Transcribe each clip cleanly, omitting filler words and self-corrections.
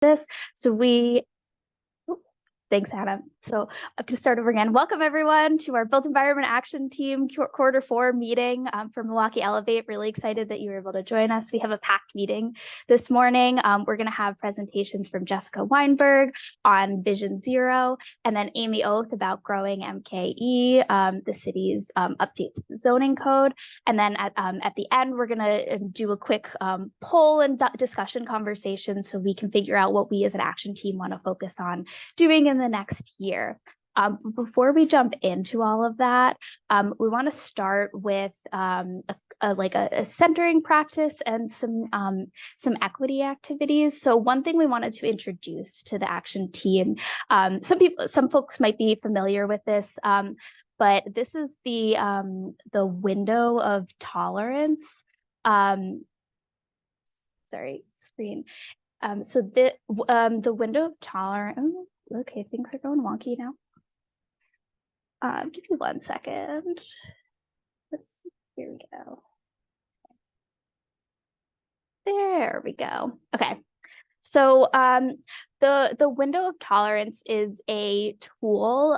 this. So thanks, Hannah. So I'm going to start over again. Welcome, everyone, to our Built Environment Action Team Quarter 4 meeting for Milwaukee Elevate. Really excited that you were able to join us. We have a packed meeting this morning. We're going to have presentations from Jessica Weinberg on Vision Zero, and then Amy Oath about growing MKE, the city's updates to the zoning code. And then at the end, we're going to do a quick poll and discussion conversation so we can figure out what we as an action team want to focus on doing in the next year. Before we jump into all of that, we want to start with a centering practice and some equity activities. So one thing we wanted to introduce to the action team, some folks might be familiar with this, but this is the window of tolerance. Sorry, screen. So the window of tolerance. Okay, things are going wonky now. Give me 1 second. Let's see. Here we go. There we go. Okay. So the window of tolerance is a tool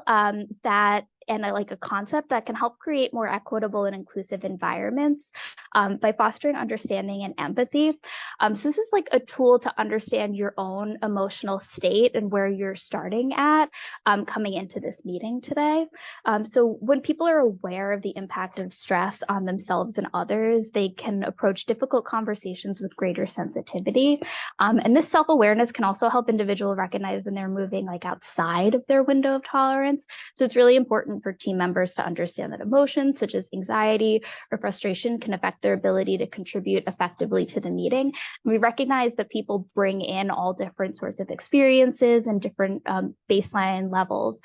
that and a concept that can help create more equitable and inclusive environments by fostering understanding and empathy. So this is like a tool to understand your own emotional state and where you're starting at coming into this meeting today. So when people are aware of the impact of stress on themselves and others, they can approach difficult conversations with greater sensitivity. And this self-awareness can also help individuals recognize when they're moving outside of their window of tolerance. So it's really important for team members to understand that emotions such as anxiety or frustration can affect their ability to contribute effectively to the meeting. And we recognize that people bring in all different sorts of experiences and different baseline levels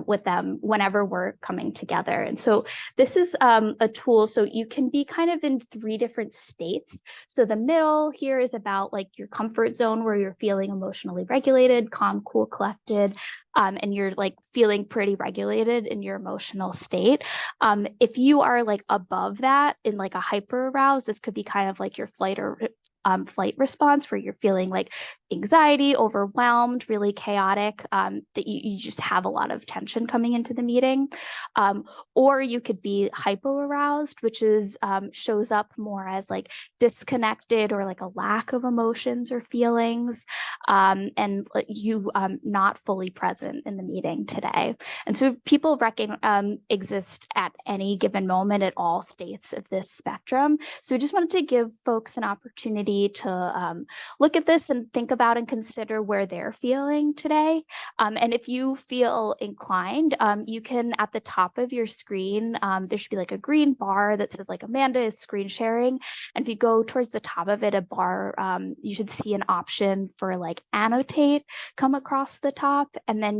with them whenever we're coming together. And so this is a tool so you can be kind of in 3 different states. So the middle here is about your comfort zone where you're feeling emotionally regulated, calm, cool, collected, and you're feeling pretty regulated in your emotional state. If you are above that in a hyper aroused, this could be kind of your flight or flight response where you're feeling anxiety, overwhelmed, really chaotic, that you just have a lot of tension coming into the meeting. Or you could be hypo-aroused, which is shows up more as disconnected or a lack of emotions or feelings, and you not fully present in the meeting today. And so people exist at any given moment at all states of this spectrum. So we just wanted to give folks an opportunity to look at this and think about and consider where they're feeling today. And if you feel inclined, you can, at the top of your screen, there should be a green bar that says Amanda is screen sharing. And if you go towards the top of it, a bar, you should see an option for annotate come across the top. And then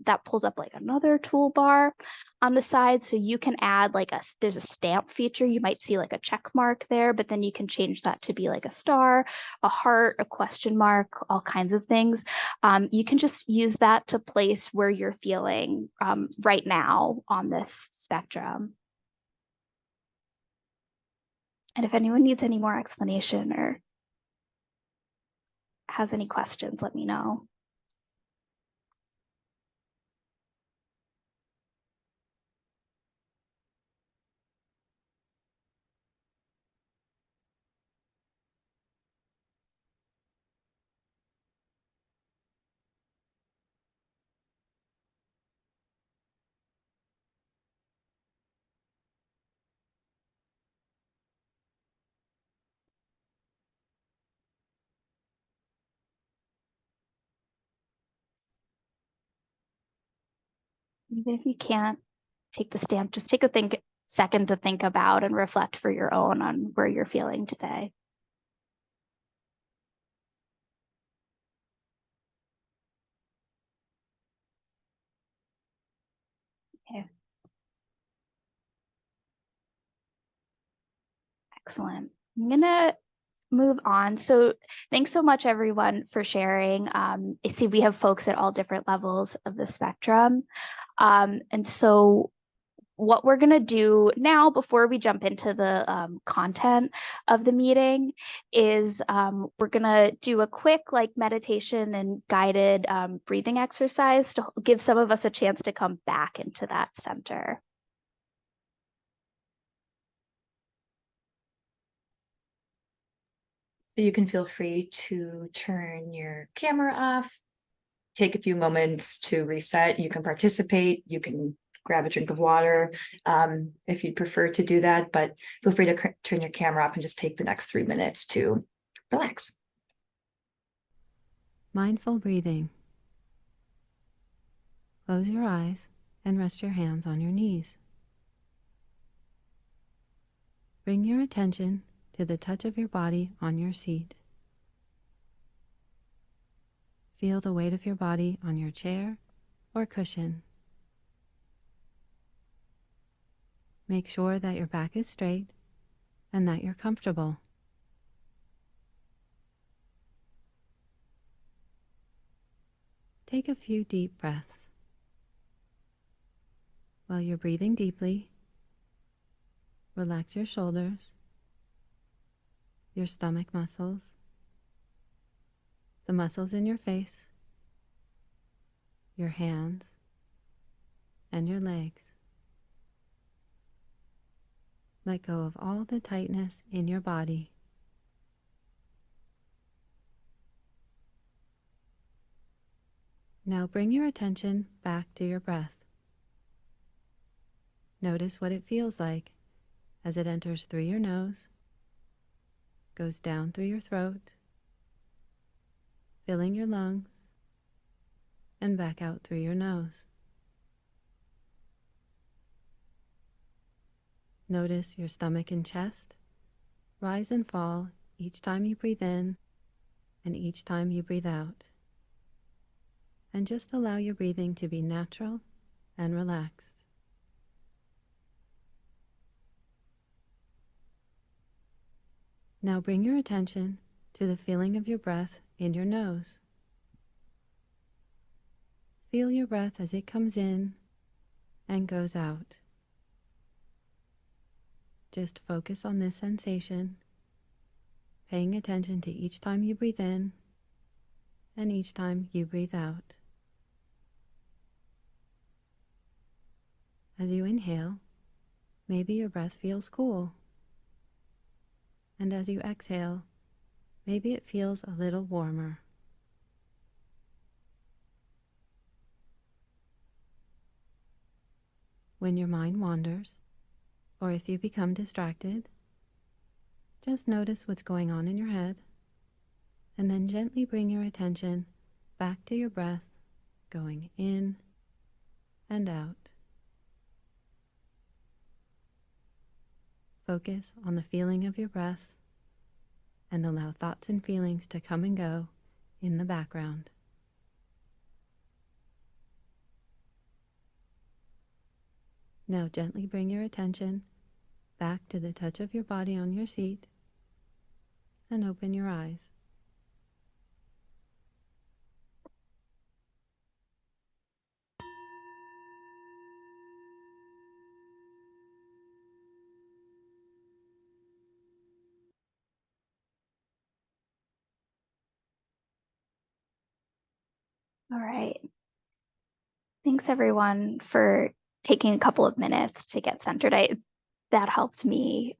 that pulls up another toolbar on the side. So you can add there's a stamp feature. You might see a check mark there, but then you can change that to be a star, a heart, a question mark, all kinds of things. You can just use that to place where you're feeling right now on this spectrum. And if anyone needs any more explanation or has any questions, let me know. Even if you can't take the stamp, just take a second to think about and reflect for your own on where you're feeling today. Okay. Excellent. I'm gonna move on. So thanks so much, everyone, for sharing. I see we have folks at all different levels of the spectrum. And so what we're going to do now before we jump into the content of the meeting is we're going to do a quick like meditation and guided breathing exercise to give some of us a chance to come back into that center. So you can feel free to turn your camera off, take a few moments to reset. You can participate, you can grab a drink of water if you'd prefer to do that, but feel free to turn your camera off and just take the next 3 minutes to relax. Mindful breathing. Close your eyes and rest your hands on your knees. Bring your attention to the touch of your body on your seat. Feel the weight of your body on your chair or cushion. Make sure that your back is straight and that you're comfortable. Take a few deep breaths. While you're breathing deeply, relax your shoulders, your stomach muscles, the muscles in your face, your hands, and your legs. Let go of all the tightness in your body. Now bring your attention back to your breath. Notice what it feels like as it enters through your nose, goes down through your throat, filling your lungs, and back out through your nose. Notice your stomach and chest rise and fall each time you breathe in and each time you breathe out. And just allow your breathing to be natural and relaxed. Now bring your attention to the feeling of your breath in your nose. Feel your breath as it comes in and goes out. Just focus on this sensation, paying attention to each time you breathe in and each time you breathe out. As you inhale, maybe your breath feels cool. And as you exhale, maybe it feels a little warmer. When your mind wanders, or if you become distracted, just notice what's going on in your head, and then gently bring your attention back to your breath, going in and out. Focus on the feeling of your breath and allow thoughts and feelings to come and go in the background. Now gently bring your attention back to the touch of your body on your seat and open your eyes. All right. Thanks everyone for taking a couple of minutes to get centered. That helped me.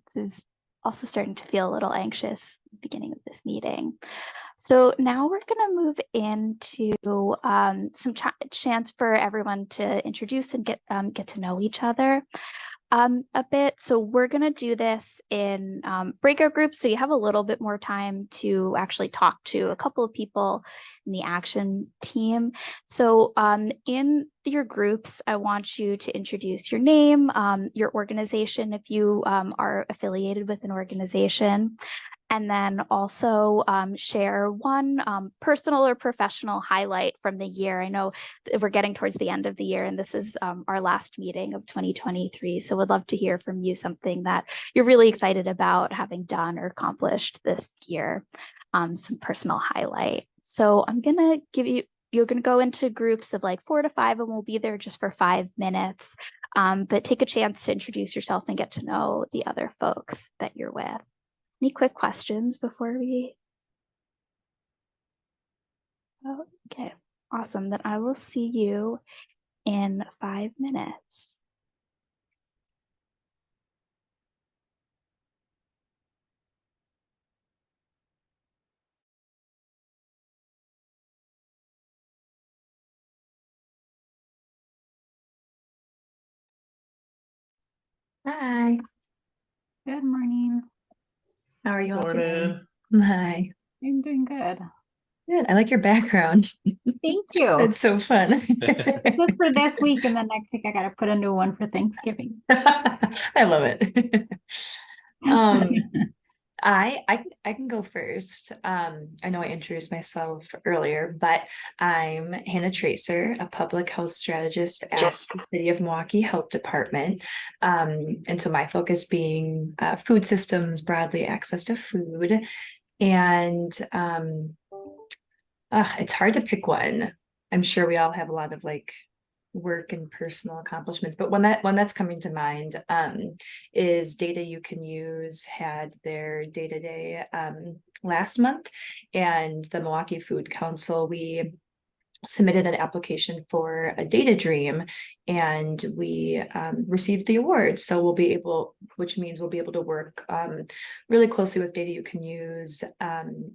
This is also starting to feel a little anxious at the beginning of this meeting. So now we're going to move into some chance for everyone to introduce and get to know each other a bit. So we're going to do this in breakout groups. So you have a little bit more time to actually talk to a couple of people in the action team. So in your groups, I want you to introduce your name, your organization, if you are affiliated with an organization, and then also share one personal or professional highlight from the year. I know we're getting towards the end of the year, and this is our last meeting of 2023. So would love to hear from you something that you're really excited about having done or accomplished this year, some personal highlight. So I'm gonna give you, you're going to go into groups of like 4 to 5, and we'll be there just for 5 minutes. But take a chance to introduce yourself and get to know the other folks that you're with. Any quick questions before we? Oh, okay, awesome. Then I will see you in 5 minutes. Hi, Good morning. how are you all today? Morning. Hi, I'm doing good. good. I like your background. Thank you. That's so fun. Just for this week, and then next week I gotta put a new one for Thanksgiving. I love it. Um, I can go first. I know I introduced myself earlier, but I'm Hannah Tracer, a public health strategist at the City of Milwaukee Health Department. And so my focus being food systems, broadly access to food. And it's hard to pick one. I'm sure we all have a lot of like work and personal accomplishments, but one that's coming to mind is Data You Can Use had their day-to-day last month, and the Milwaukee Food Council, we submitted an application for a data dream, and we received the award. So we'll be able, which means we'll be able to work really closely with Data You Can Use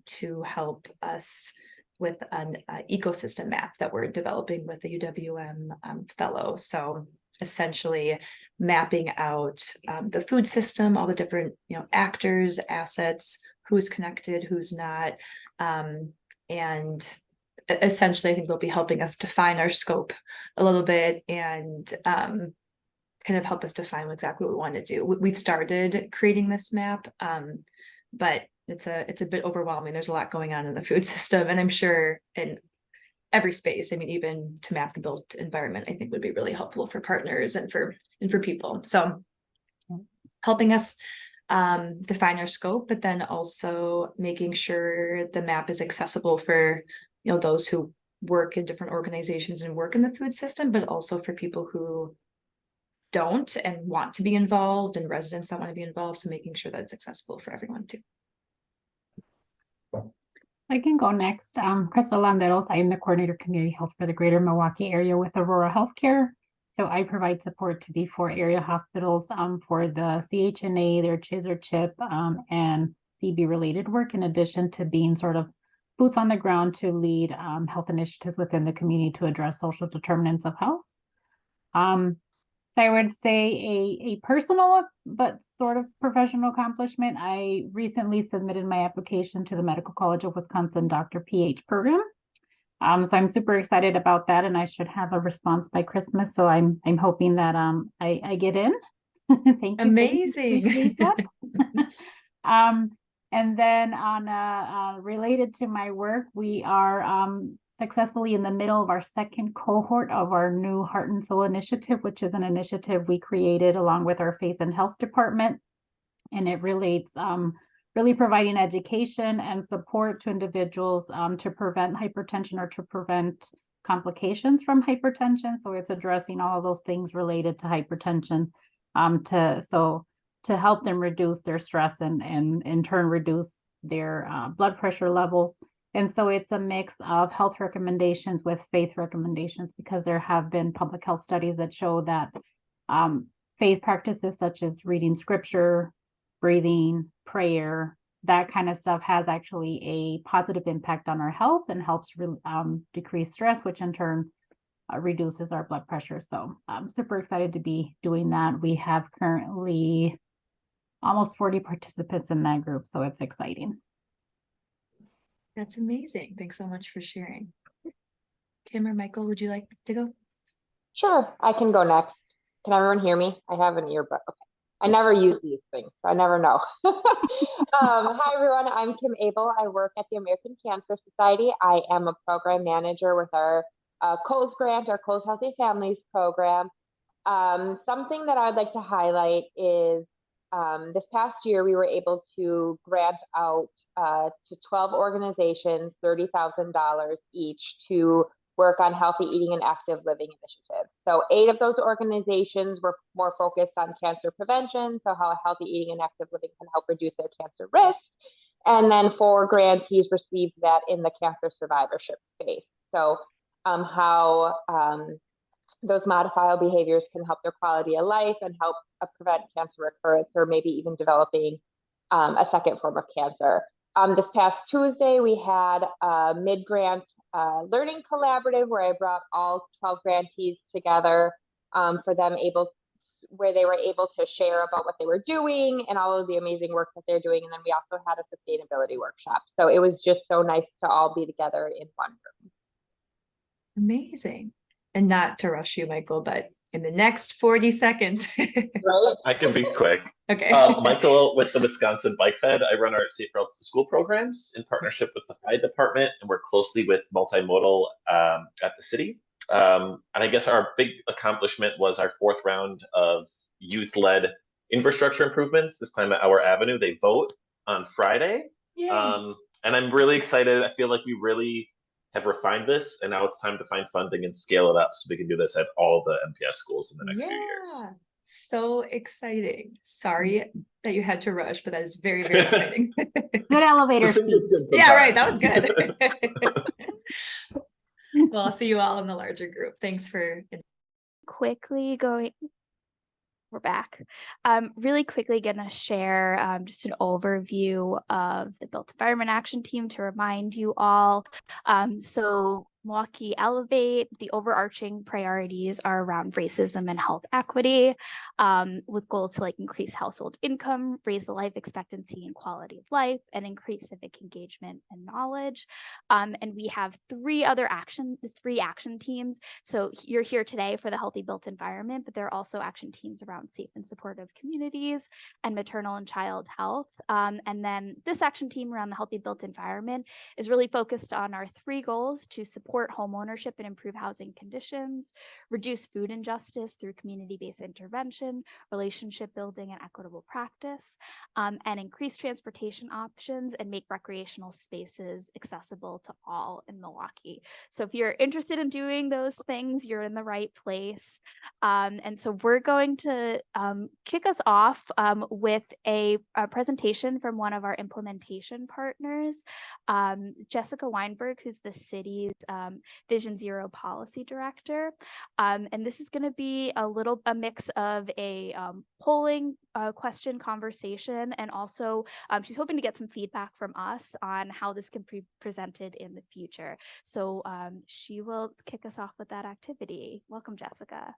to help us with an ecosystem map that we're developing with the UWM fellow. So essentially mapping out the food system, all the different actors, assets, who's connected, who's not, and essentially I think they'll be helping us define our scope a little bit, and kind of help us define exactly what we want to do. We've started creating this map, but it's a bit overwhelming. There's a lot going on in the food system, and I'm sure in every space. I mean, even to map the built environment, I think would be really helpful for partners and for people. So helping us define our scope, but then also making sure the map is accessible for those who work in different organizations and work in the food system, but also for people who don't and want to be involved, and residents that want to be involved. So making sure that it's accessible for everyone too. I can go next. Crystal Landeros. I am the coordinator of community health for the greater Milwaukee area with Aurora Healthcare. So I provide support to the 4 area hospitals for the CHNA, their CHIS or CHIP, and CB related work, in addition to being sort of boots on the ground to lead health initiatives within the community to address social determinants of health. So I would say a personal but sort of professional accomplishment. I recently submitted my application to the Medical College of Wisconsin Dr. PH program. So I'm super excited about that, and I should have a response by Christmas. So I'm hoping that I get in. Thank you. Amazing. Appreciate that. And then on related to my work, we are successfully in the middle of our second cohort of our new Heart and Soul initiative, which is an initiative we created along with our Faith and Health Department. And it relates really providing education and support to individuals to prevent hypertension or to prevent complications from hypertension. So it's addressing all of those things related to hypertension to help them reduce their stress and in turn reduce their blood pressure levels. And so it's a mix of health recommendations with faith recommendations, because there have been public health studies that show that faith practices such as reading scripture, breathing, prayer, that kind of stuff has actually a positive impact on our health and helps decrease stress, which in turn reduces our blood pressure. So I'm super excited to be doing that. We have currently almost 40 participants in that group, so it's exciting. That's amazing. Thanks so much for sharing. Kim or Michael, would you like to go? Sure, I can go next. Can everyone hear me? I have an earbud. Okay. I never use these things, so I never know. Hi, everyone. I'm Kim Abel. I work at the American Cancer Society. I am a program manager with our COES grant, our COES Healthy Families program. Something that I'd like to highlight is this past year, we were able to grant out to 12 organizations $30,000 each to work on healthy eating and active living initiatives. So 8 of those organizations were more focused on cancer prevention, so how healthy eating and active living can help reduce their cancer risk. And then 4 grantees received that in the cancer survivorship space. So how those modifiable behaviors can help their quality of life and help prevent cancer recurrence, or maybe even developing a second form of cancer. This past Tuesday, we had a mid-grant learning collaborative where I brought all 12 grantees together for them where they were able to share about what they were doing and all of the amazing work that they're doing. And then we also had a sustainability workshop. So it was just so nice to all be together in one room. Amazing. And not to rush you, Michael, but in the next 40 seconds. Right? I can be quick. Okay. Michael with the Wisconsin Bike Fed. I run our Safe Routes to School programs in partnership with the FI department, and work closely with multimodal at the city. And I guess our big accomplishment was our 4th round of youth-led infrastructure improvements, this time at Our Avenue. They vote on Friday. Yay. And I'm really excited. I feel like we really have refined this, and now it's time to find funding and scale it up so we can do this at all the MPS schools in the next few years. So exciting. Sorry that you had to rush, but that is very, very exciting. Good elevator speech. Yeah, right. That was good. Well, I'll see you all in the larger group. Thanks for Quickly going. We're back. Really quickly gonna share just an overview of the Built Environment Action Team to remind you all. So Milwaukee Elevate, the overarching priorities are around racism and health equity, with goal to increase household income, raise the life expectancy and quality of life, and increase civic engagement and knowledge. And we have 3 action teams. So you're here today for the Healthy Built Environment, but there are also action teams around safe and supportive communities and maternal and child health. And then this action team around the Healthy Built Environment is really focused on our 3 goals: to support home ownership and improve housing conditions, reduce food injustice through community-based intervention, relationship building, and equitable practice, and increase transportation options and make recreational spaces accessible to all in Milwaukee. So if you're interested in doing those things, you're in the right place. And so we're going to kick us off with a presentation from one of our implementation partners, Jessica Weinberg, who's the city's Vision Zero policy director. And this is going to be a mix of a polling question conversation, and also she's hoping to get some feedback from us on how this can be presented in the future. So she will kick us off with that activity. Welcome, Jessica.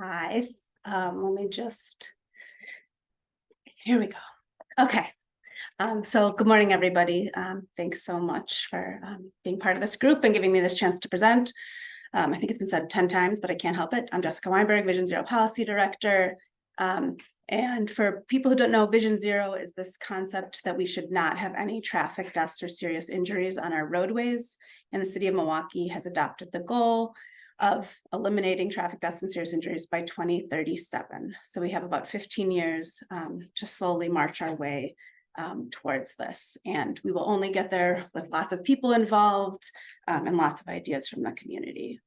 Hi, let me just, here we go. Okay, so good morning, everybody. Thanks so much for being part of this group and giving me this chance to present. I think it's been said 10 times, but I can't help it. I'm Jessica Weinberg, Vision Zero Policy Director. And for people who don't know, Vision Zero is this concept that we should not have any traffic deaths or serious injuries on our roadways. And the city of Milwaukee has adopted the goal of eliminating traffic deaths and serious injuries by 2037. So we have about 15 years to slowly march our way towards this. And we will only get there with lots of people involved and lots of ideas from the community.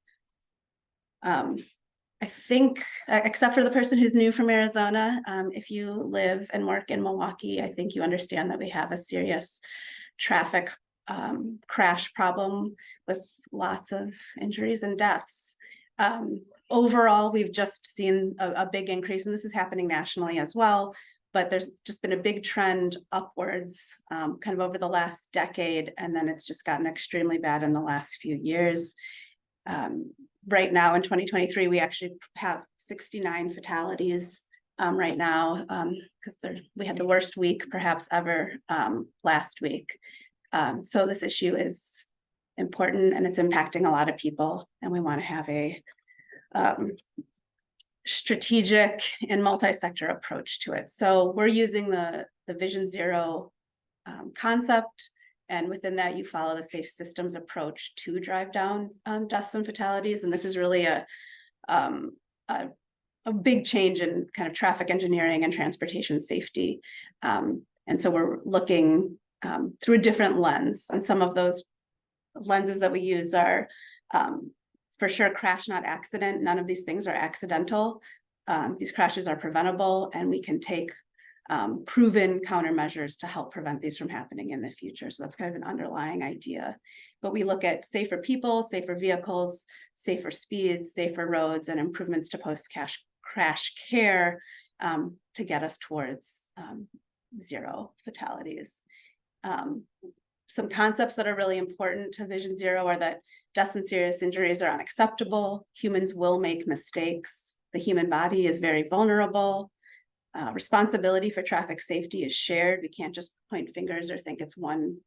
I think, except for the person who's new from Arizona, if you live and work in Milwaukee, I think you understand that we have a serious traffic crash problem with lots of injuries and deaths. Overall, we've just seen a big increase, and this is happening nationally as well, but there's just been a big trend upwards kind of over the last decade, and then it's just gotten extremely bad in the last few years. Right now in 2023, we actually have 69 fatalities right now because we had the worst week perhaps ever last week. So this issue is important and it's impacting a lot of people, and we want to have a strategic and multi-sector approach to it. So we're using the Vision Zero concept, and within that you follow the safe systems approach to drive down deaths and fatalities. And this is really a big change in kind of traffic engineering and transportation safety. And so we're looking through a different lens, and some of those lenses that we use are for sure crash, not accident. None of these things are accidental. These crashes are preventable, and we can take proven countermeasures to help prevent these from happening in the future. So that's kind of an underlying idea. But we look at safer people, safer vehicles, safer speeds, safer roads, and improvements to post-crash care to get us towards zero fatalities. Some concepts that are really important to Vision Zero are that deaths and serious injuries are unacceptable. Humans will make mistakes. The human body is very vulnerable. Responsibility for traffic safety is shared. We can't just point fingers or think it's one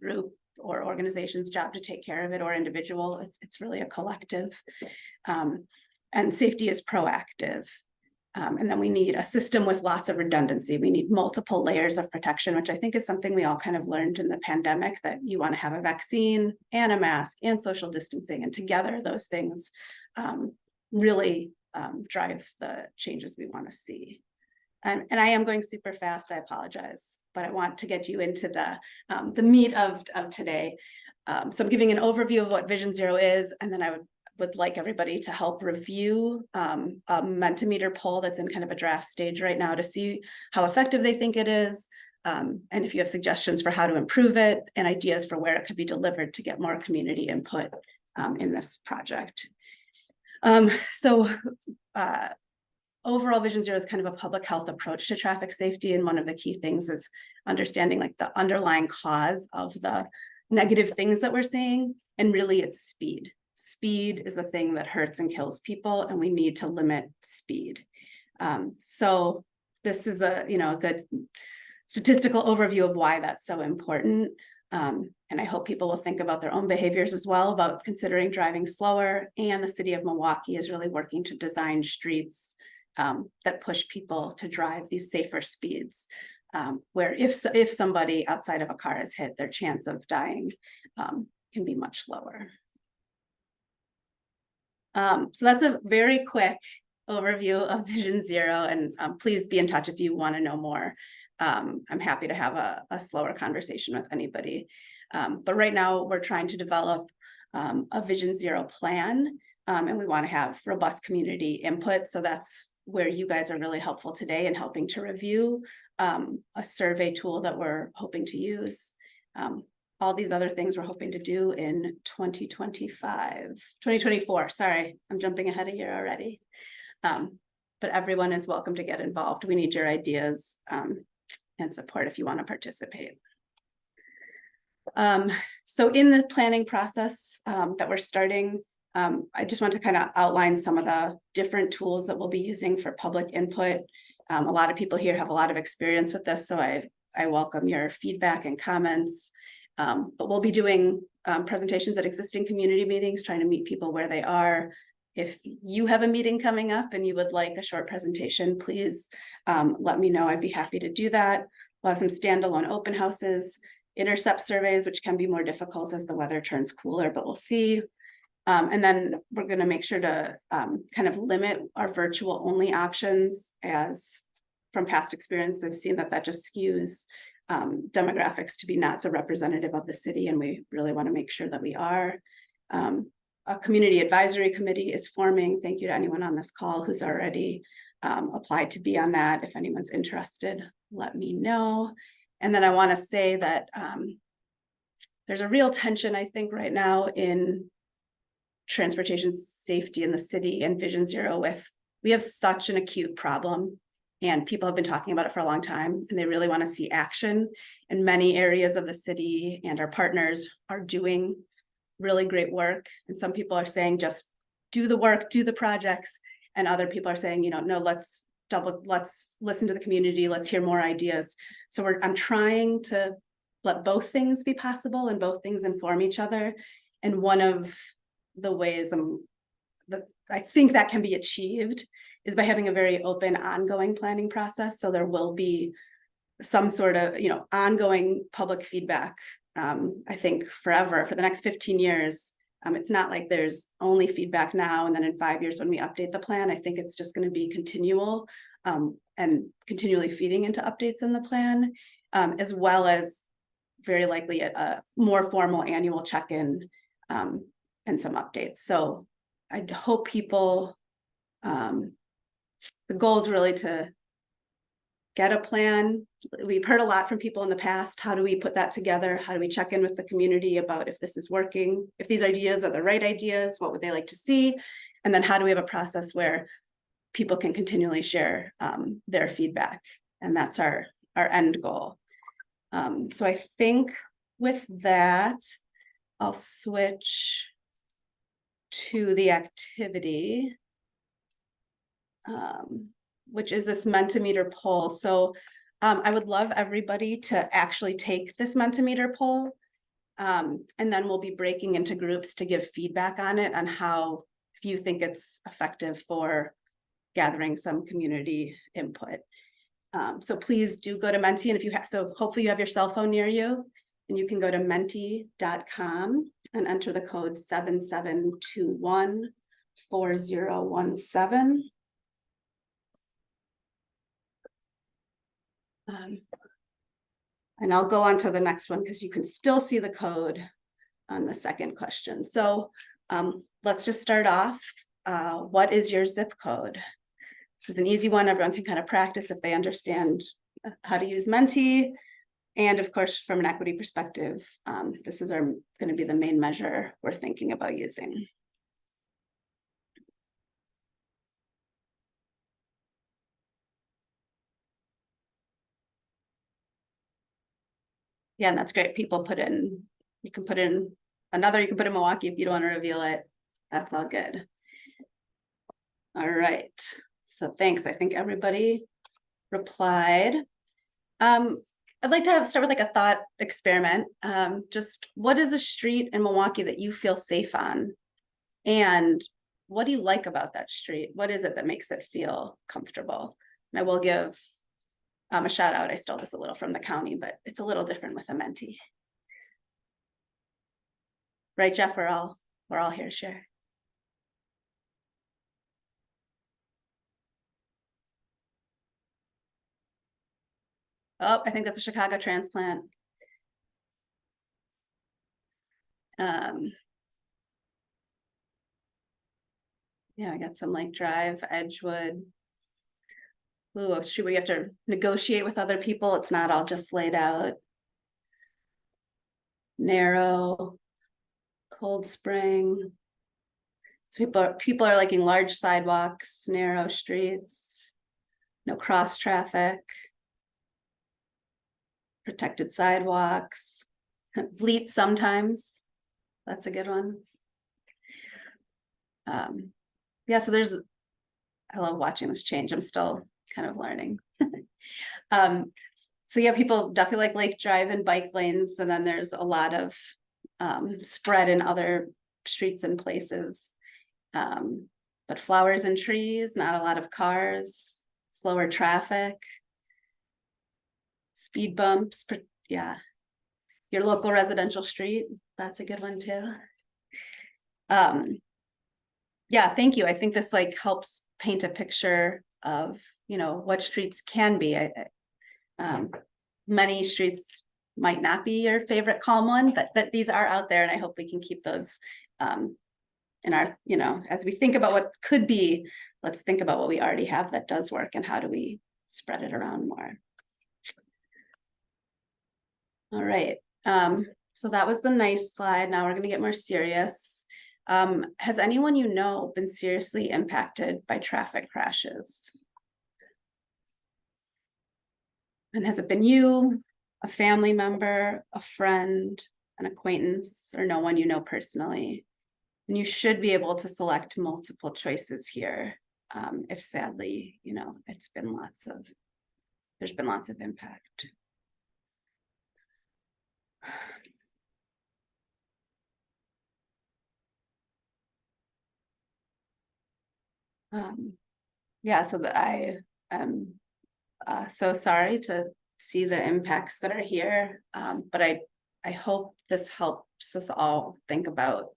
group or organization's job to take care of it, or individual. It's really a collective. And safety is proactive. And then we need a system with lots of redundancy. We need multiple layers of protection, which I think is something we all kind of learned in the pandemic, that you want to have a vaccine and a mask and social distancing. And together, those things really drive the changes we want to see. And I am going super fast, I apologize, but I want to get you into the meat of today. So I'm giving an overview of what Vision Zero is, and then I would like everybody to help review a Mentimeter poll that's in kind of a draft stage right now to see how effective they think it is, and if you have suggestions for how to improve it and ideas for where it could be delivered to get more community input in this project. Overall, Vision Zero is kind of a public health approach to traffic safety. And one of the key things is understanding like the underlying cause of the negative things that we're seeing. And really it's speed. Speed is the thing that hurts and kills people, and we need to limit speed. So this is a good statistical overview of why that's so important. And I hope people will think about their own behaviors as well, about considering driving slower. And the city of Milwaukee is really working to design streets that push people to drive these safer speeds, where if somebody outside of a car is hit, their chance of dying can be much lower. So that's a very quick overview of Vision Zero, and please be in touch if you want to know more. I'm happy to have a slower conversation with anybody. But right now we're trying to develop a Vision Zero plan, and we want to have robust community input. So that's where you guys are really helpful today in helping to review a survey tool that we're hoping to use. All these other things we're hoping to do in 2024. Sorry, I'm jumping ahead a year already. But everyone is welcome to get involved. We need your ideas and support if you want to participate. So in the planning process that we're starting, I just want to kind of outline some of the different tools that we'll be using for public input. A lot of people here have a lot of experience with this, so I welcome your feedback and comments. But we'll be doing presentations at existing community meetings, trying to meet people where they are. If you have a meeting coming up and you would like a short presentation, please let me know. I'd be happy to do that. We'll have some standalone open houses, intercept surveys, which can be more difficult as the weather turns cooler, but we'll see. And then we're going to make sure to kind of limit our virtual only options, as from past experience, I've seen that just skews demographics to be not so representative of the city, and we really want to make sure that we are. A community advisory committee is forming. Thank you to anyone on this call who's already applied to be on that. If anyone's interested, let me know. And then I want to say that there's a real tension, I think, right now in transportation safety in the city and Vision Zero. We have such an acute problem, and people have been talking about it for a long time, and they really want to see action. And many areas of the city and our partners are doing really great work. And some people are saying, just do the work, do the projects. And other people are saying, no, let's listen to the community. Let's hear more ideas. So I'm trying to let both things be possible and both things inform each other. And one of the ways I think that can be achieved is by having a very open, ongoing planning process. So there will be some sort of, ongoing public feedback. I think forever, for the next 15 years, it's not like there's only feedback now, and then in 5 years when we update the plan, I think it's just going to be continual and continually feeding into updates in the plan. as well as very likely a more formal annual check-in and some updates. So I hope people, the goal is really to get a plan. We've heard a lot from people in the past. How do we put that together? How do we check in with the community about if this is working? If these ideas are the right ideas, what would they like to see? And then how do we have a process where people can continually share their feedback? And that's our end goal. So I think with that, I'll switch to the activity, which is this Mentimeter poll. So I would love everybody to actually take this Mentimeter poll. And then we'll be breaking into groups to give feedback on it, on how, if you think it's effective for gathering some community input. So please do go to Menti, and if you have, so hopefully you have your cell phone near you, and you can go to menti.com and enter the code 77214017. And I'll go on to the next one because you can still see the code on the second question. So let's just start off. What is your zip code? This is an easy one. Everyone can kind of practice if they understand how to use Menti. And of course, from an equity perspective, this is going to be the main measure we're thinking about using. Yeah, and that's great. People put in, you can put in another, you can put in Milwaukee if you don't want to reveal it. That's all good. All right. So thanks. I think everybody replied. I'd like to start with like a thought experiment. Just what is a street in Milwaukee that you feel safe on? And what do you like about that street? What is it that makes it feel comfortable? And I will give a shout out. I stole this a little from the county, but it's a little different with a Menti. Right, Jeff? We're all here to share. Oh, I think that's a Chicago transplant. Yeah, I got some Lake Drive, Edgewood. Ooh, a street where you have to negotiate with other people. It's not all just laid out. Narrow, Cold Spring. So people are liking large sidewalks, narrow streets, no cross traffic, protected sidewalks, Fleet sometimes. That's a good one. Yeah, so I love watching this change. I'm still kind of learning. So yeah, people definitely like Lake Drive and bike lanes, and then there's a lot of spread in other streets and places. But flowers and trees, not a lot of cars, slower traffic, speed bumps, yeah. Your local residential street, that's a good one too. Yeah, thank you. I think this like helps paint a picture of, you know, what streets can be. Many streets might not be your favorite calm one, but that these are out there, and I hope we can keep those in our, you know, as we think about what could be, let's think about what we already have that does work and how do we spread it around more. All right. So that was the nice slide. Now we're going to get more serious. Has anyone you know been seriously impacted by traffic crashes? And has it been you, a family member, a friend, an acquaintance, or no one you know personally? And you should be able to select multiple choices here. If sadly, you know, there's been lots of impact. Yeah, so that I am so sorry to see the impacts that are here, but I hope this helps us all think about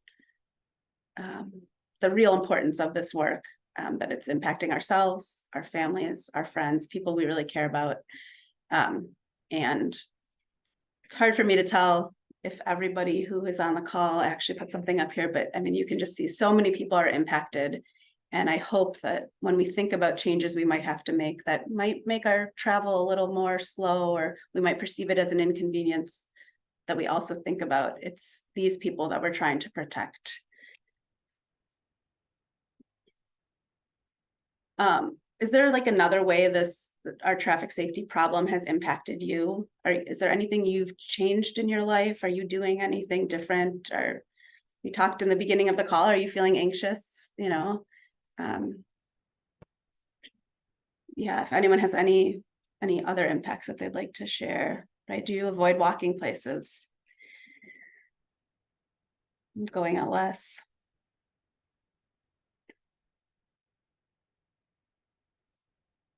the real importance of this work, that it's impacting ourselves, our families, our friends, people we really care about. And it's hard for me to tell if everybody who is on the call actually put something up here, but I mean, you can just see so many people are impacted. And I hope that when we think about changes we might have to make, that might make our travel a little more slow, or we might perceive it as an inconvenience, that we also think about it's these people that we're trying to protect. Is there like another way our traffic safety problem has impacted you? Or is there anything you've changed in your life? Are you doing anything different? Or you talked in the beginning of the call, are you feeling anxious? You know, yeah, if anyone has any other impacts that they'd like to share, right? Do you avoid walking places? Going out less?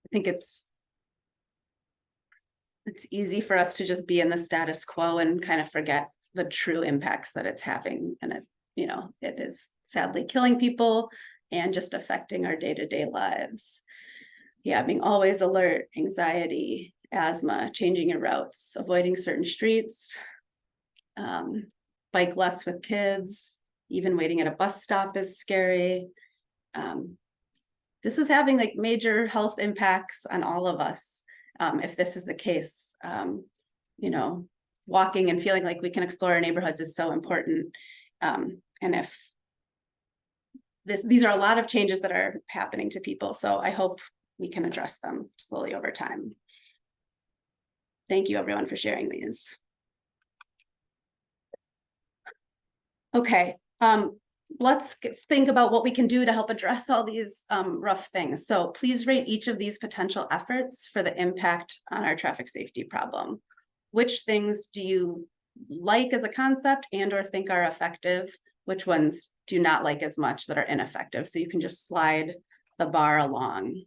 I think it's easy for us to just be in the status quo and kind of forget the true impacts that it's having. And it, you know, it is sadly killing people and just affecting our day-to-day lives. Yeah, being always alert, anxiety, asthma, changing your routes, avoiding certain streets, bike less with kids, even waiting at a bus stop is scary. This is having like major health impacts on all of us. If this is the case, you know, walking and feeling like we can explore our neighborhoods is so important. And if these are a lot of changes that are happening to people, so I hope we can address them slowly over time. Thank you everyone for sharing these. Okay, let's think about what we can do to help address all these rough things. So please rate each of these potential efforts for the impact on our traffic safety problem. Which things do you like as a concept and or think are effective? Which ones do you not like as much that are ineffective? So you can just slide the bar along.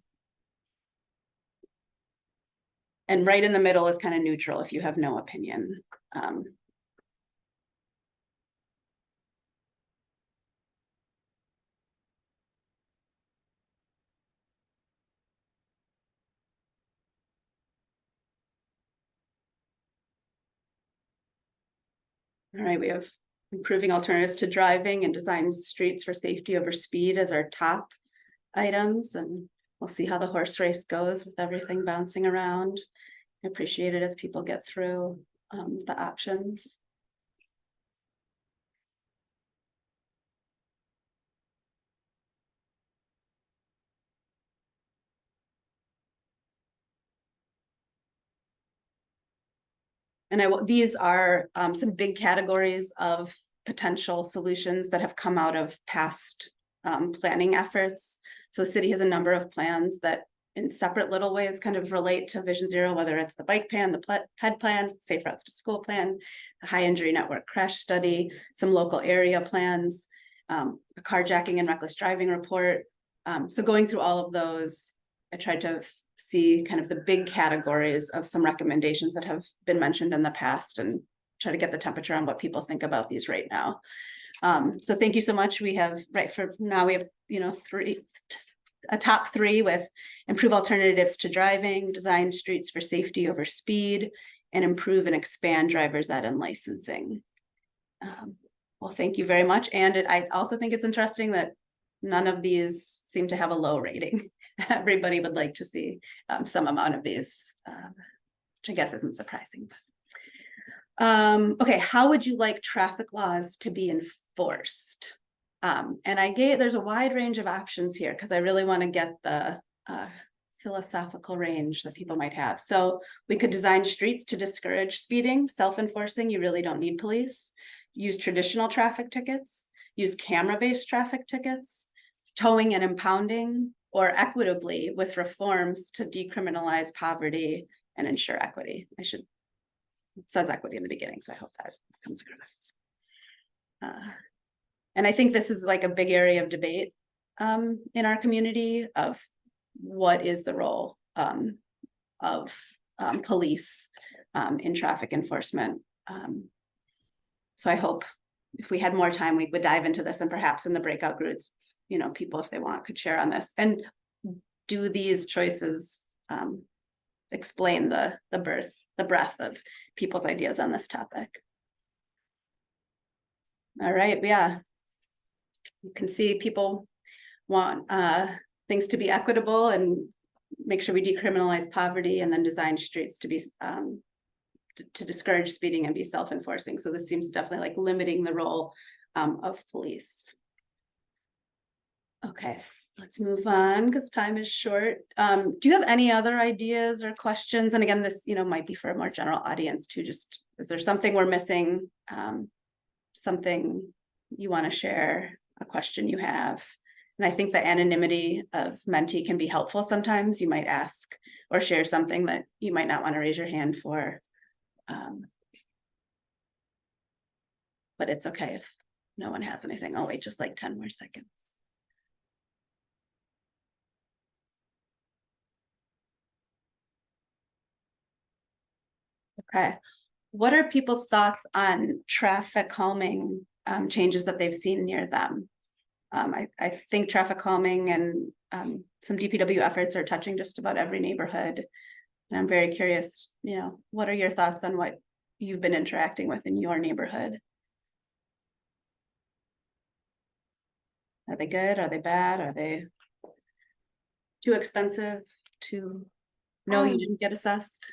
And right in the middle is kind of neutral if you have no opinion. All right, we have improving alternatives to driving and design streets for safety over speed as our top items. And we'll see how the horse race goes with everything bouncing around. I appreciate it as people get through the options. And these are some big categories of potential solutions that have come out of past planning efforts. So the city has a number of plans that in separate little ways kind of relate to Vision Zero, whether it's the bike plan, the PED plan, Safe Routes to School plan, the high injury network crash study, some local area plans, a carjacking and reckless driving report. So going through all of those, I tried to see kind of the big categories of some recommendations that have been mentioned in the past and try to get the temperature on what people think about these right now. So thank you so much. We have, right for now, we have, you know, a top three with improve alternatives to driving, design streets for safety over speed, and improve and expand driver's ed and licensing. Well, thank you very much. And I also think it's interesting that none of these seem to have a low rating. Everybody would like to see some amount of these, which I guess isn't surprising. Okay, how would you like traffic laws to be enforced? And there's a wide range of options here because I really want to get the philosophical range that people might have. So we could design streets to discourage speeding, self-enforcing, you really don't need police. Use traditional traffic tickets, use camera-based traffic tickets, towing and impounding, or equitably with reforms to decriminalize poverty and ensure equity. It says equity in the beginning, so I hope that comes across. And I think this is like a big area of debate in our community of what is the role of police in traffic enforcement. So I hope if we had more time, we would dive into this, and perhaps in the breakout groups, you know, people, if they want, could share on this. And do these choices explain the the breadth of people's ideas on this topic. All right, yeah. You can see people want things to be equitable and make sure we decriminalize poverty, and then design streets to be to discourage speeding and be self-enforcing. So this seems definitely like limiting the role of police. Okay, let's move on because time is short. Do you have any other ideas or questions? And again, this, might be for a more general audience too. Just, is there something we're missing? Something you want to share, a question you have? And I think the anonymity of Menti can be helpful sometimes. You might ask or share something that you might not want to raise your hand for. But it's okay if no one has anything. I'll wait just like 10 more seconds. Okay. What are people's thoughts on traffic calming changes that they've seen near them? I think traffic calming and some DPW efforts are touching just about every neighborhood. And I'm very curious, what are your thoughts on what you've been interacting with in your neighborhood? Are they good? Are they bad? Are they too expensive to know you didn't get assessed?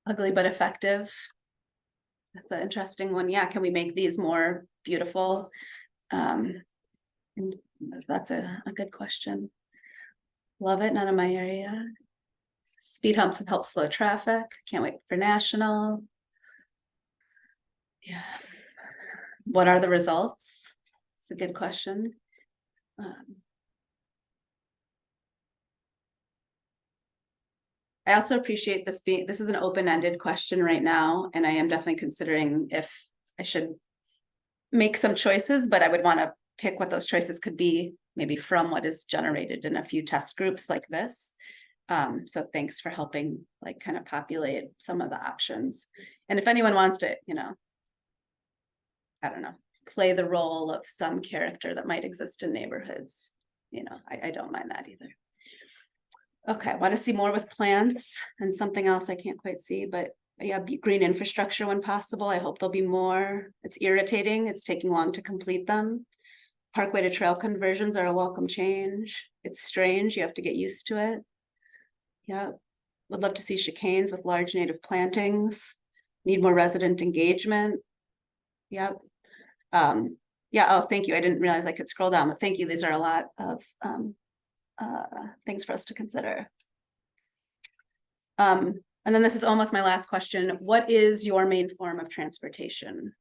Ugly but effective. That's an interesting one. Yeah, can we make these more beautiful? And that's a good question. Love it, none of my area. Speed humps have helped slow traffic. Can't wait for national. Yeah. What are the results? It's a good question. I also appreciate this is an open-ended question right now, and I am definitely considering if I should make some choices, but I would want to pick what those choices could be, maybe from what is generated in a few test groups like this. So thanks for helping kind of populate some of the options. And if anyone wants to, I don't know, play the role of some character that might exist in neighborhoods, I don't mind that either. Okay, I want to see more with plants and something else I can't quite see, but yeah, green infrastructure when possible. I hope there'll be more. It's irritating. It's taking long to complete them. Parkway to trail conversions are a welcome change. It's strange. You have to get used to it. Yeah, would love to see chicanes with large native plantings. Need more resident engagement. Yep. Yeah, oh, thank you. I didn't realize I could scroll down, but thank you. These are a lot of things for us to consider. And then this is almost my last question. What is your main form of transportation?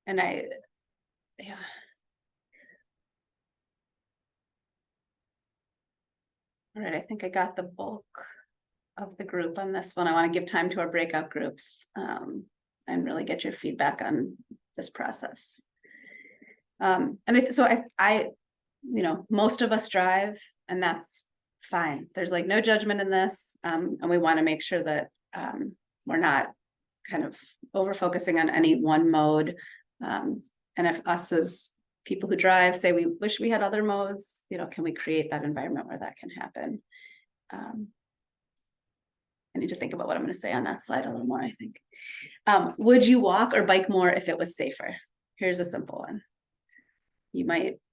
And yeah. All right, I think I got the bulk of the group on this one. I want to give time to our breakout groups and really get your feedback on this process. And I most of us drive, and that's fine. There's no judgment in this. And we want to make sure that we're not kind of over focusing on any one mode. And if us as people who drive say we wish we had other modes, can we create that environment where that can happen? I need to think about what I'm going to say on that slide a little more, I think. Would you walk or bike more if it was safer? Here's a simple one.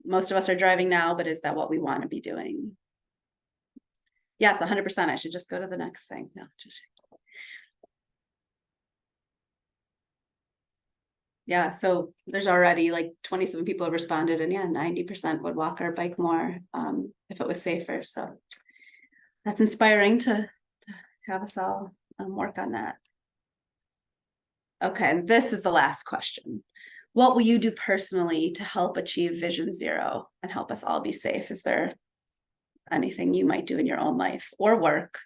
Most of us are driving now, but is that what we want to be doing? Yes, 100%. I should just go to the next thing. No, just. Yeah, so there's already 27 people have responded, and yeah, 90% would walk or bike more if it was safer. So that's inspiring to have us all work on that. Okay, and this is the last question. What will you do personally to help achieve Vision Zero and help us all be safe? Is there anything you might do in your own life or work?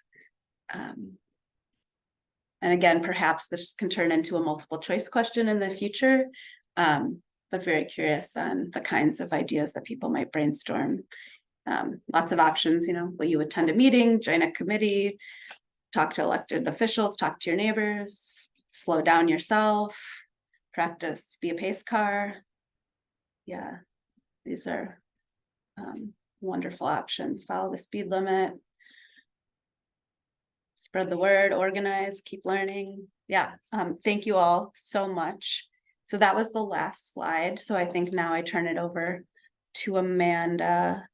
And again, perhaps this can turn into a multiple choice question in the future, But very curious on the kinds of ideas that people might brainstorm. Lots of options, you know, will you attend a meeting, join a committee, talk to elected officials, talk to your neighbors, slow down yourself, practice, be a pace car. Yeah, these are wonderful options. Follow the speed limit. Spread the word, organize, keep learning. Yeah, thank you all so much. So that was the last slide. So I think now I turn it over to Amanda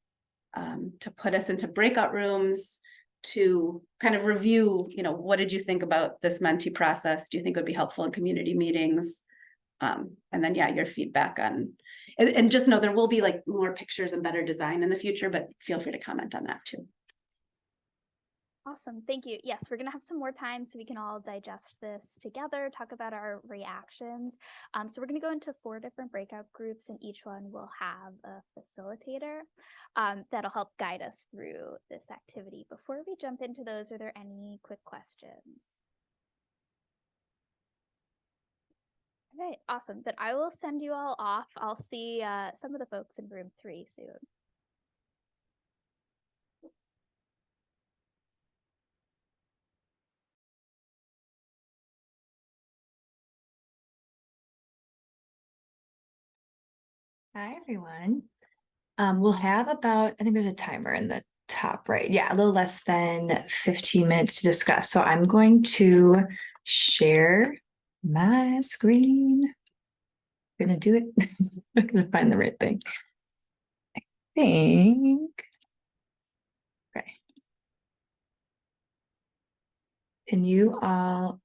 to put us into breakout rooms to kind of review, you know, what did you think about this Menti process? Do you think it would be helpful in community meetings? And then, yeah, your feedback on, and just know there will be like more pictures and better design in the future, but feel free to comment on that too. Awesome. Thank you. Yes, we're going to have some more time so we can all digest this together, talk about our reactions. So we're going to go into 4 different breakout groups, and each one will have a facilitator that'll help guide us through this activity. Before we jump into those, are there any quick questions? All right, awesome. Then I will send you all off. I'll see some of the folks in room 3 soon. Hi, everyone. We'll have about, I think there's a timer in the top right. Yeah, a little less than 15 minutes to discuss. So I'm going to share my screen. I'm gonna do it. I'm gonna find the right thing. I think. Okay. Can you all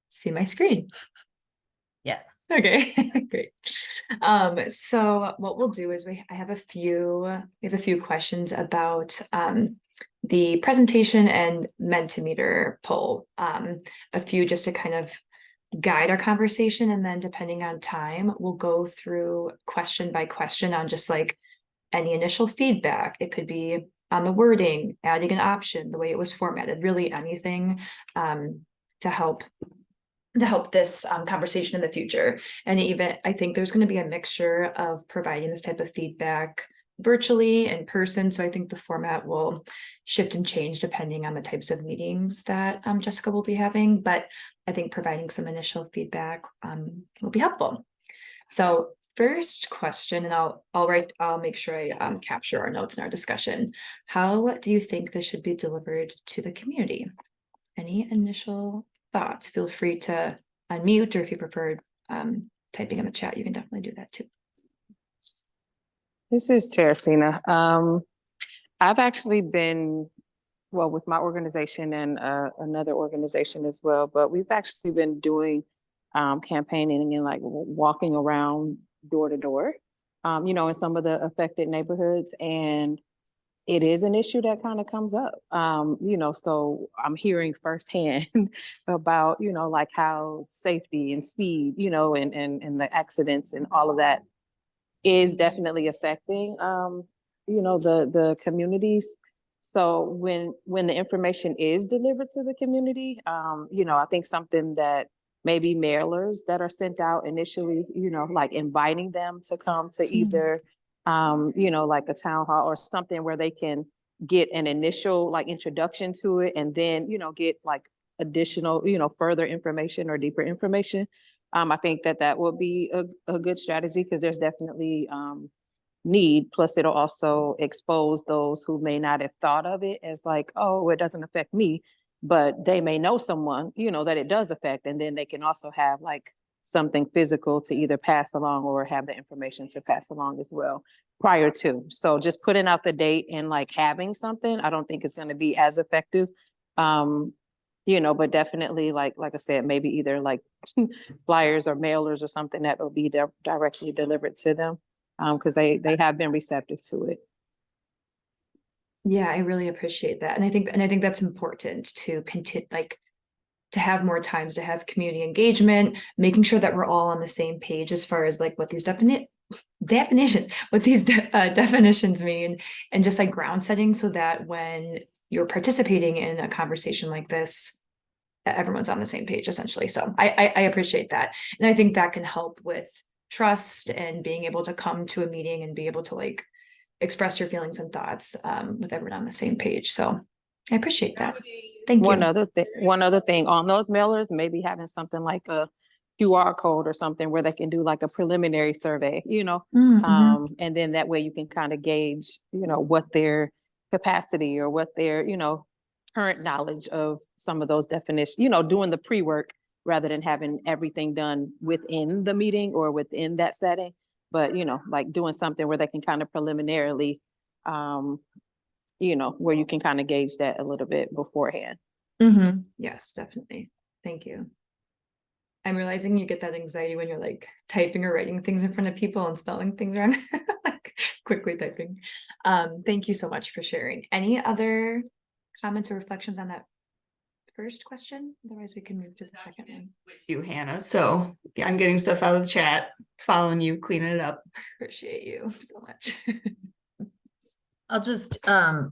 see my screen? Yes. Okay, great. So what we'll do is we have a few questions about the presentation and Mentimeter poll. A few just to kind of guide our conversation, and then depending on time, we'll go through question by question on just like any initial feedback. It could be on the wording, adding an option, the way it was formatted, really anything to help this conversation in the future. And even I think there's going to be a mixture of providing this type of feedback virtually, in person. So I think the format will shift and change depending on the types of meetings that Jessica will be having. But I think providing some initial feedback will be helpful. So first question, and I'll make sure I capture our notes in our discussion. How do you think this should be delivered to the community? Any initial thoughts? Feel free to unmute, or if you prefer typing in the chat, you can definitely do that too. This is Teresina. I've actually been, well, with my organization and another organization as well, but we've actually been doing campaigning and like walking around door to door, you know, in some of the affected neighborhoods. And it is an issue that kind of comes up, you know, so I'm hearing firsthand about, you know, like how safety and speed, you know, and the accidents and all of that is definitely affecting, you know, the communities. So when the information is delivered to the community, you know, I think something that maybe mailers that are sent out initially, you know, like inviting them to come to either you know, like a town hall or something where they can get an initial like introduction to it, and then, you know, get like additional, you know, further information or deeper information. I think that would be a good strategy, because there's definitely need. Plus, it'll also expose those who may not have thought of it as like, oh, it doesn't affect me, but they may know someone, you know, that it does affect, and then they can also have like something physical to either pass along or have the information to pass along as well prior to. So just putting out the date and like having something, I don't think it's going to be as effective. You know, but definitely like I said, maybe either like flyers or mailers or something that will be directly delivered to them, because they have been receptive to it. Yeah, I really appreciate that. And I think that's important to continue, like, to have more times to have community engagement, making sure that we're all on the same page as far as like what these definitions mean, and just like ground setting, so that when you're participating in a conversation like this, everyone's on the same page essentially. So I appreciate that. And I think that can help with trust and being able to come to a meeting and be able to like express your feelings and thoughts with everyone on the same page. So I appreciate that. Thank One you. other thing on those mailers, maybe having something like a QR code or something where they can do like a preliminary survey, Mhm. and then that way you can kind of gauge, what their capacity or what their, current knowledge of some of those definitions, doing the pre-work rather than having everything done within the meeting or within that setting. But, like doing something where they can kind of preliminarily, where you can kind of gauge that a little bit beforehand. Mhm. Yes, definitely. Thank you. I'm realizing you get that anxiety when you're like typing or writing things in front of people and spelling things wrong, like quickly typing. Thank you so much for sharing. Any other comments or reflections on that first question? Otherwise, we can move to the second one. With you, Hannah. So yeah, I'm getting stuff out of the chat, following you, cleaning it up. Appreciate you so much. I'll just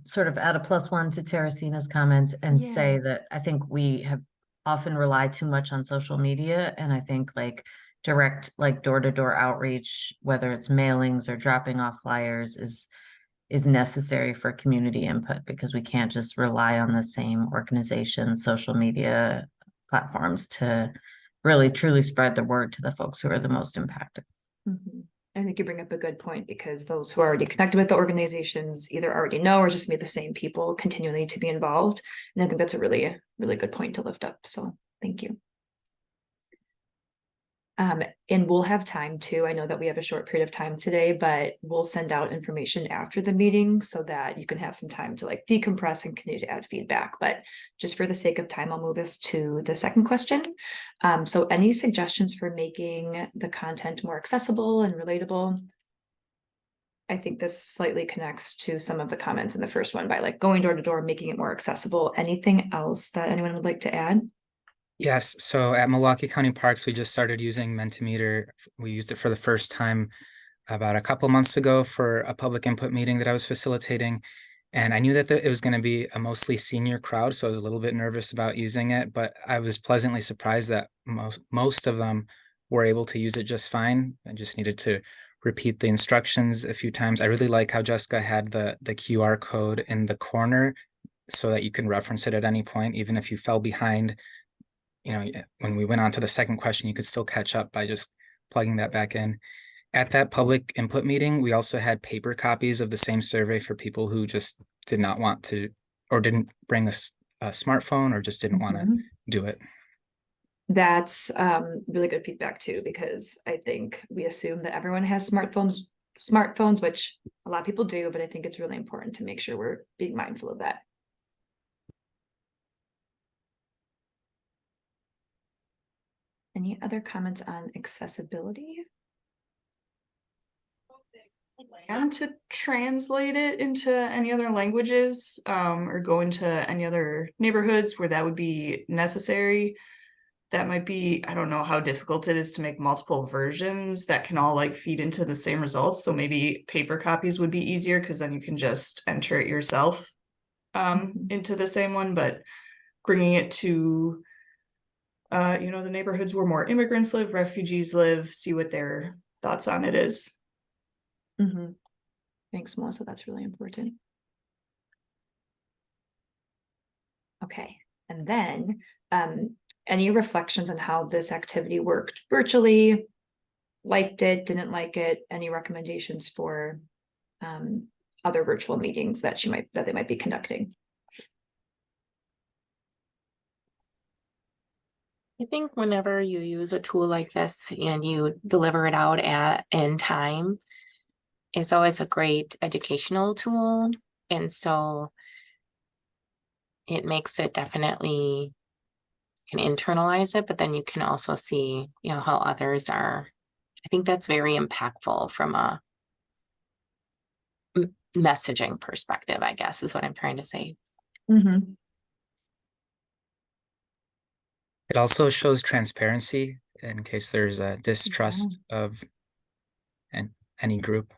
sort of add a +1 to Teresina's comment and say Yeah. that I think we have often relied too much on social media, and I think like direct, like door-to-door outreach, whether it's mailings or dropping off flyers, is necessary for community input, because we can't just rely on the same organization's social media platforms to really truly spread the word to the folks who are the most impacted. Mhm. I think you bring up a good point, because those who are already connected with the organizations either already know or just meet the same people continually to be involved. And I think that's a really, really good point to lift up. So thank you. And we'll have time too. I know that we have a short period of time today, but we'll send out information after the meeting so that you can have some time to like decompress and continue to add feedback. But just for the sake of time, I'll move us to the second question. So any suggestions for making the content more accessible and relatable? I think this slightly connects to some of the comments in the first one by like going door to door, making it more accessible. Anything else that anyone would like to add? Yes, so at Milwaukee County Parks, we just started using Mentimeter. We used it for the first time about a couple months ago for a public input meeting that I was facilitating. And I knew that it was going to be a mostly senior crowd, so I was a little bit nervous about using it, but I was pleasantly surprised that most of them were able to use it just fine. I just needed to repeat the instructions a few times. I really like how Jessica had the QR code in the corner so that you can reference it at any point, even if you fell behind. When we went on to the second question, you could still catch up by just plugging that back in. At that public input meeting, we also had paper copies of the same survey for people who just did not want to, or didn't bring a smartphone, or just didn't want to do it. That's really good feedback too, because I think we assume that everyone has smartphones, which a lot of people do, but I think it's really important to make sure we're being mindful of that. Any other comments on accessibility? And to translate it into any other languages, or go into any other neighborhoods where that would be necessary. That might be, I don't know how difficult it is to make multiple versions that can all like feed into the same results. So maybe paper copies would be easier, because then you can just enter it yourself into the same one, but bringing it to the neighborhoods where more immigrants live, refugees live, see what their thoughts on it is. Thanks, Melissa. That's really important. Okay, and then any reflections on how this activity worked virtually? Liked it, didn't like it? Any recommendations for other virtual meetings that they might be conducting? I think whenever you use a tool like this and you deliver it out in time, it's always a great educational tool. And so it makes it definitely, you can internalize it, but then you can also see, how others are. I think that's very impactful from a messaging perspective, I guess, is what I'm trying to say. It also shows transparency in case there's a distrust of any group.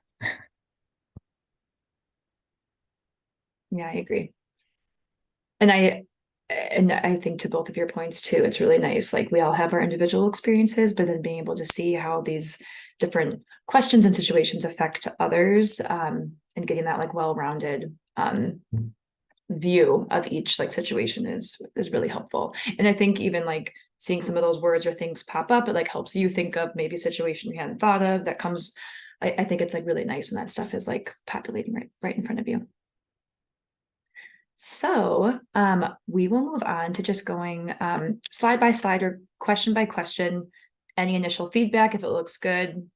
Yeah, I agree. And I think to both of your points too, it's really nice. Like we all have our individual experiences, but then being able to see how these different questions and situations affect others, and getting that like well-rounded view of each like situation is really helpful. And I think even like seeing some of those words or things pop up, it like helps you think of maybe a situation you hadn't thought of that comes. I think it's like really nice when that stuff is like populating right in front of you. So we will move on to just going slide by slide or question by question. Any initial feedback, if it looks good,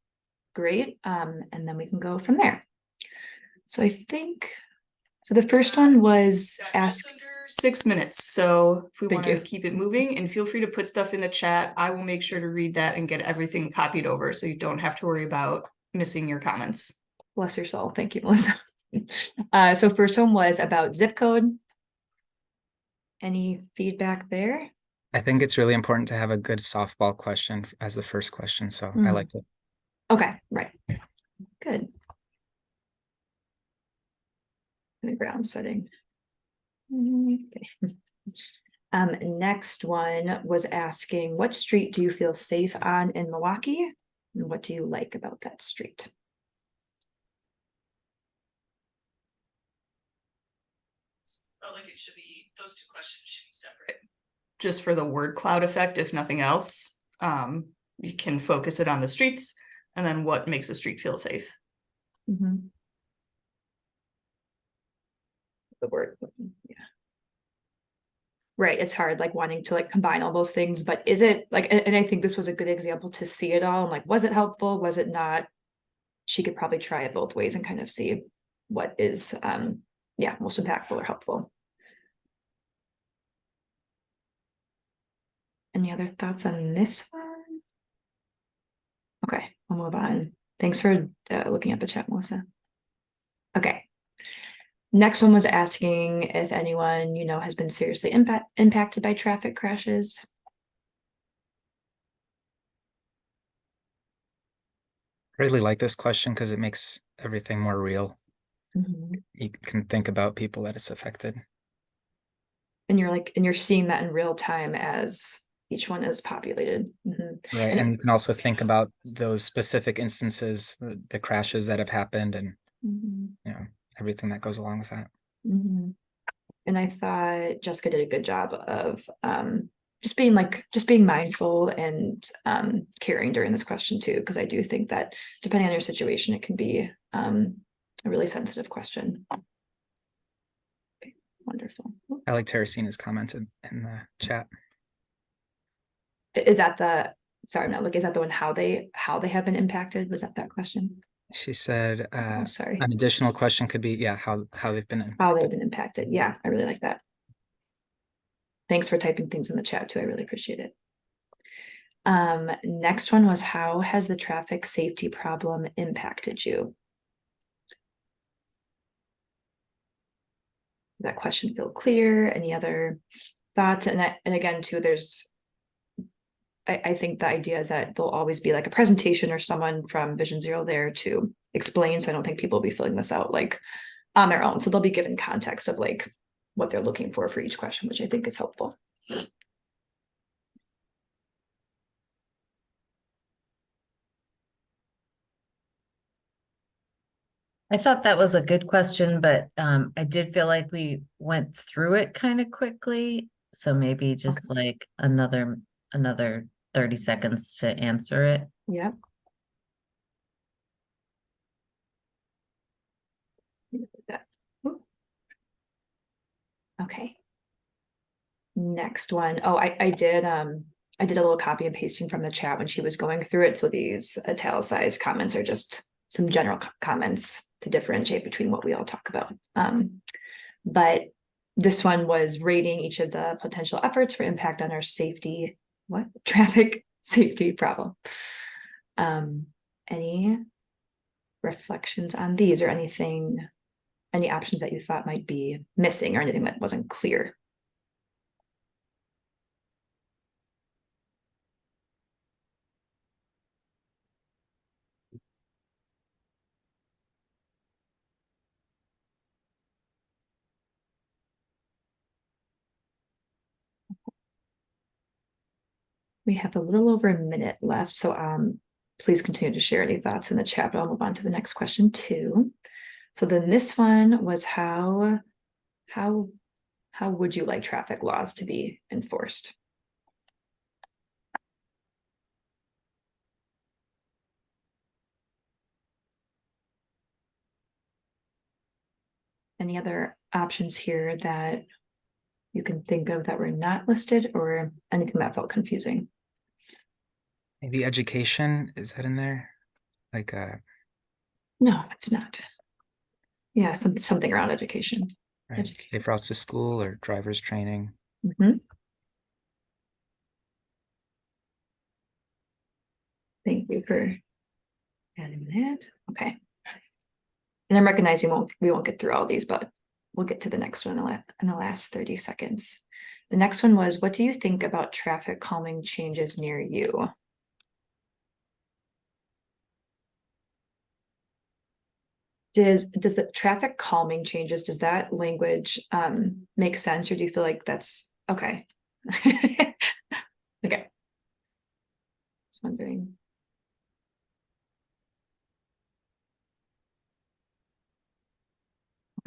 great. And then we can go from there. So I think, so the first one was ask. 6 minutes, so if we Thank want to you. keep it moving, and feel free to put stuff in the chat. I will make sure to read that and get everything copied over, so you don't have to worry about missing your comments. Bless your soul. Thank you, Melissa. So first one was about zip code. Any feedback there? I think it's really important to have a good softball question as the first question, so I liked it. Okay, right. Good. The ground setting. Okay. Next one was asking, what street do you feel safe on in Milwaukee? And what do you like about that street? Felt like it should be, those two questions should be separate. Just for the word cloud effect, if nothing else, you can focus it on the streets and then what makes a street feel safe. The word, yeah. Right, it's hard like wanting to like combine all those things, but is it like, and I think this was a good example to see it all. I'm like, was it helpful? Was it not? She could probably try it both ways and kind of see what is yeah, most impactful or helpful. Any other thoughts on this one? Okay, I'll move on. Thanks for looking at the chat, Melissa. Okay. Next one was asking if anyone, you know, has been seriously impacted by traffic crashes. I really like this question because it makes everything more real. You can think about people that it's affected. And you're seeing that in real time as each one is populated. Right, and you can also think about those specific instances, the crashes that have happened, and you know, everything that goes along with that. And I thought Jessica did a good job of just being mindful and caring during this question too, because I do think that depending on your situation, it can be a really sensitive question. Okay, wonderful. I like Teresina's comment in the chat. Is that the, sorry, I'm not looking, is that the one how they have been impacted? Was that question? She said, sorry. An additional question could be, yeah, how they've been impacted. How they've been impacted. Yeah, I really like that. Thanks for typing things in the chat too. I really appreciate it. Next one was, how has the traffic safety problem impacted you? Did that question feel clear? Any other thoughts? And again, too, there's, I think the idea is that there'll always be like a presentation or someone from Vision Zero there to explain. So I don't think people will be filling this out like on their own. So they'll be given context of like what they're looking for each question, which I think is helpful. I thought that was a good question, but I did feel like we went through it kind of quickly. So maybe just like another 30 seconds to answer it. Yeah. Okay. Next one. Oh, I did a little copy and pasting from the chat when she was going through it. So these italicized comments are just some general comments to differentiate between what we all talk about. But this one was rating each of the potential efforts for impact on our safety, traffic safety problem. Any reflections on these or anything, any options that you thought might be missing or anything that wasn't clear? We have a little over a minute left, so please continue to share any thoughts in the chat, but I'll move on to the next question too. So then this one was how would you like traffic laws to be enforced? Any other options here that you can think of that were not listed, or anything that felt confusing? Maybe education, is that in there? Like No, it's not. Yeah, something around education. right, safe routes to school or driver's training. Mhm. Thank you for adding that. Okay. And I'm recognizing we won't get through all these, but we'll get to the next one in the last 30 seconds. The next one was, what do you think about traffic calming changes near you? Does the traffic calming changes, does that language make sense, or do you feel like that's okay? Okay. Just wondering.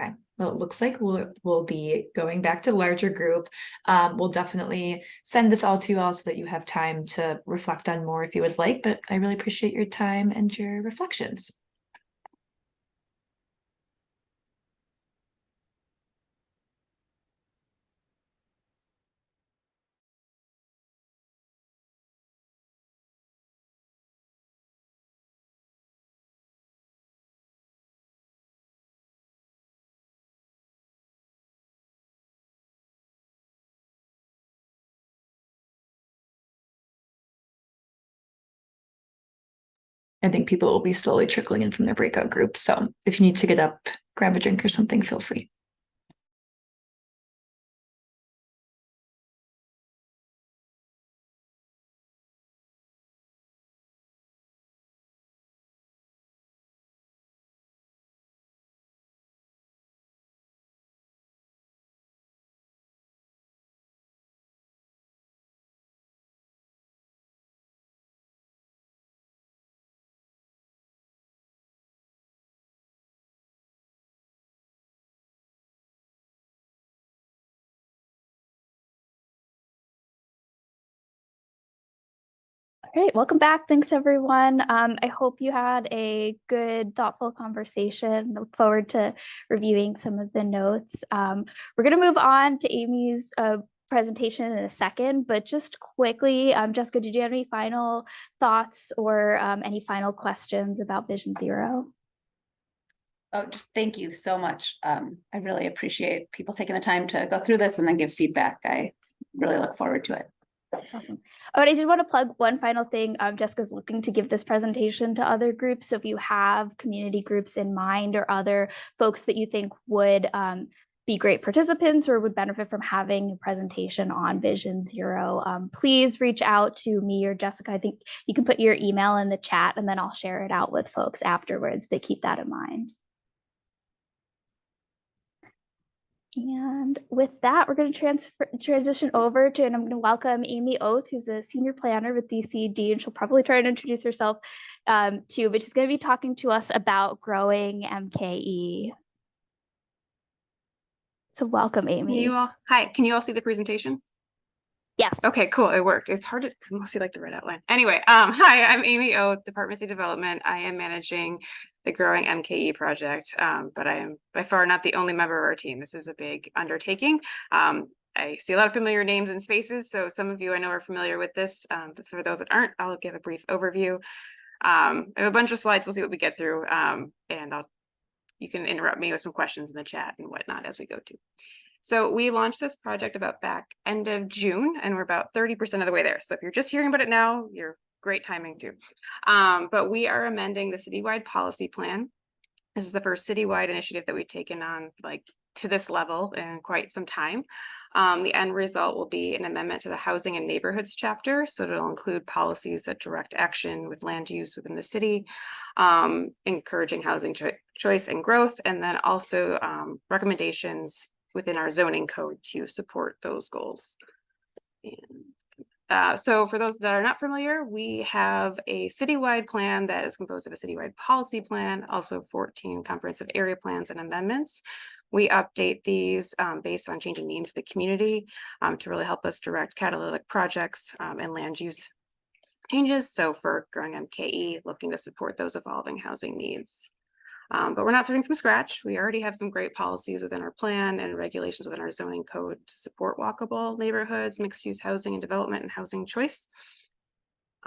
Okay, well, it looks like we'll be going back to the larger group. We'll definitely send this all to you all so that you have time to reflect on more if you would like, but I really appreciate your time and your reflections. I think people will be slowly trickling in from their breakout groups. So if you need to get up, grab a drink or something, feel free. All right, welcome back. Thanks, everyone. I hope you had a good, thoughtful conversation. Look forward to reviewing some of the notes. We're going to move on to Amy's presentation in a second, but just quickly, Jessica, did you have any final thoughts or any final questions about Vision Zero? Oh, just thank you so much. I really appreciate people taking the time to go through this and then give feedback. I really look forward to it. Awesome. Oh, and I did want to plug one final thing. Jessica's looking to give this presentation to other groups. So if you have community groups in mind or other folks that you think would be great participants or would benefit from having a presentation on Vision Zero, please reach out to me or Jessica. I think you can put your email in the chat and then I'll share it out with folks afterwards, but keep that in mind. And with that, we're going to transition over to, and I'm going to welcome Amy Oath, who's a senior planner with DCD, and she'll probably try to introduce herself too, but she's going to be talking to us about growing MKE. So welcome, Amy. Hi, can you all see the presentation? Yes. Okay, cool. It worked. It's hard to mostly like the red outline. Anyway, hi, I'm Amy Oath, Department of City Development. I am managing the Growing MKE project, but I am by far not the only member of our team. This is a big undertaking. I see a lot of familiar names and spaces, so some of you I know are familiar with this, but for those that aren't, I'll give a brief overview. I have a bunch of slides. We'll see what we get through, and you can interrupt me with some questions in the chat and whatnot as we go to. So we launched this project about back end of June, and we're about 30% of the way there. So if you're just hearing about it now, you're great timing too. But we are amending the citywide policy plan. This is the first citywide initiative that we've taken on to this level in quite some time. The end result will be an amendment to the housing and neighborhoods chapter. So it'll include policies that direct action with land use within the city, encouraging housing choice and growth, and then also recommendations within our zoning code to support those goals. And So for those that are not familiar, we have a citywide plan that is composed of a citywide policy plan, also 14 comprehensive area plans and amendments. We update these based on changing needs of the community to really help us direct catalytic projects and land use changes. So for growing MKE, looking to support those evolving housing needs. But we're not starting from scratch. We already have some great policies within our plan and regulations within our zoning code to support walkable neighborhoods, mixed use housing and development, and housing choice.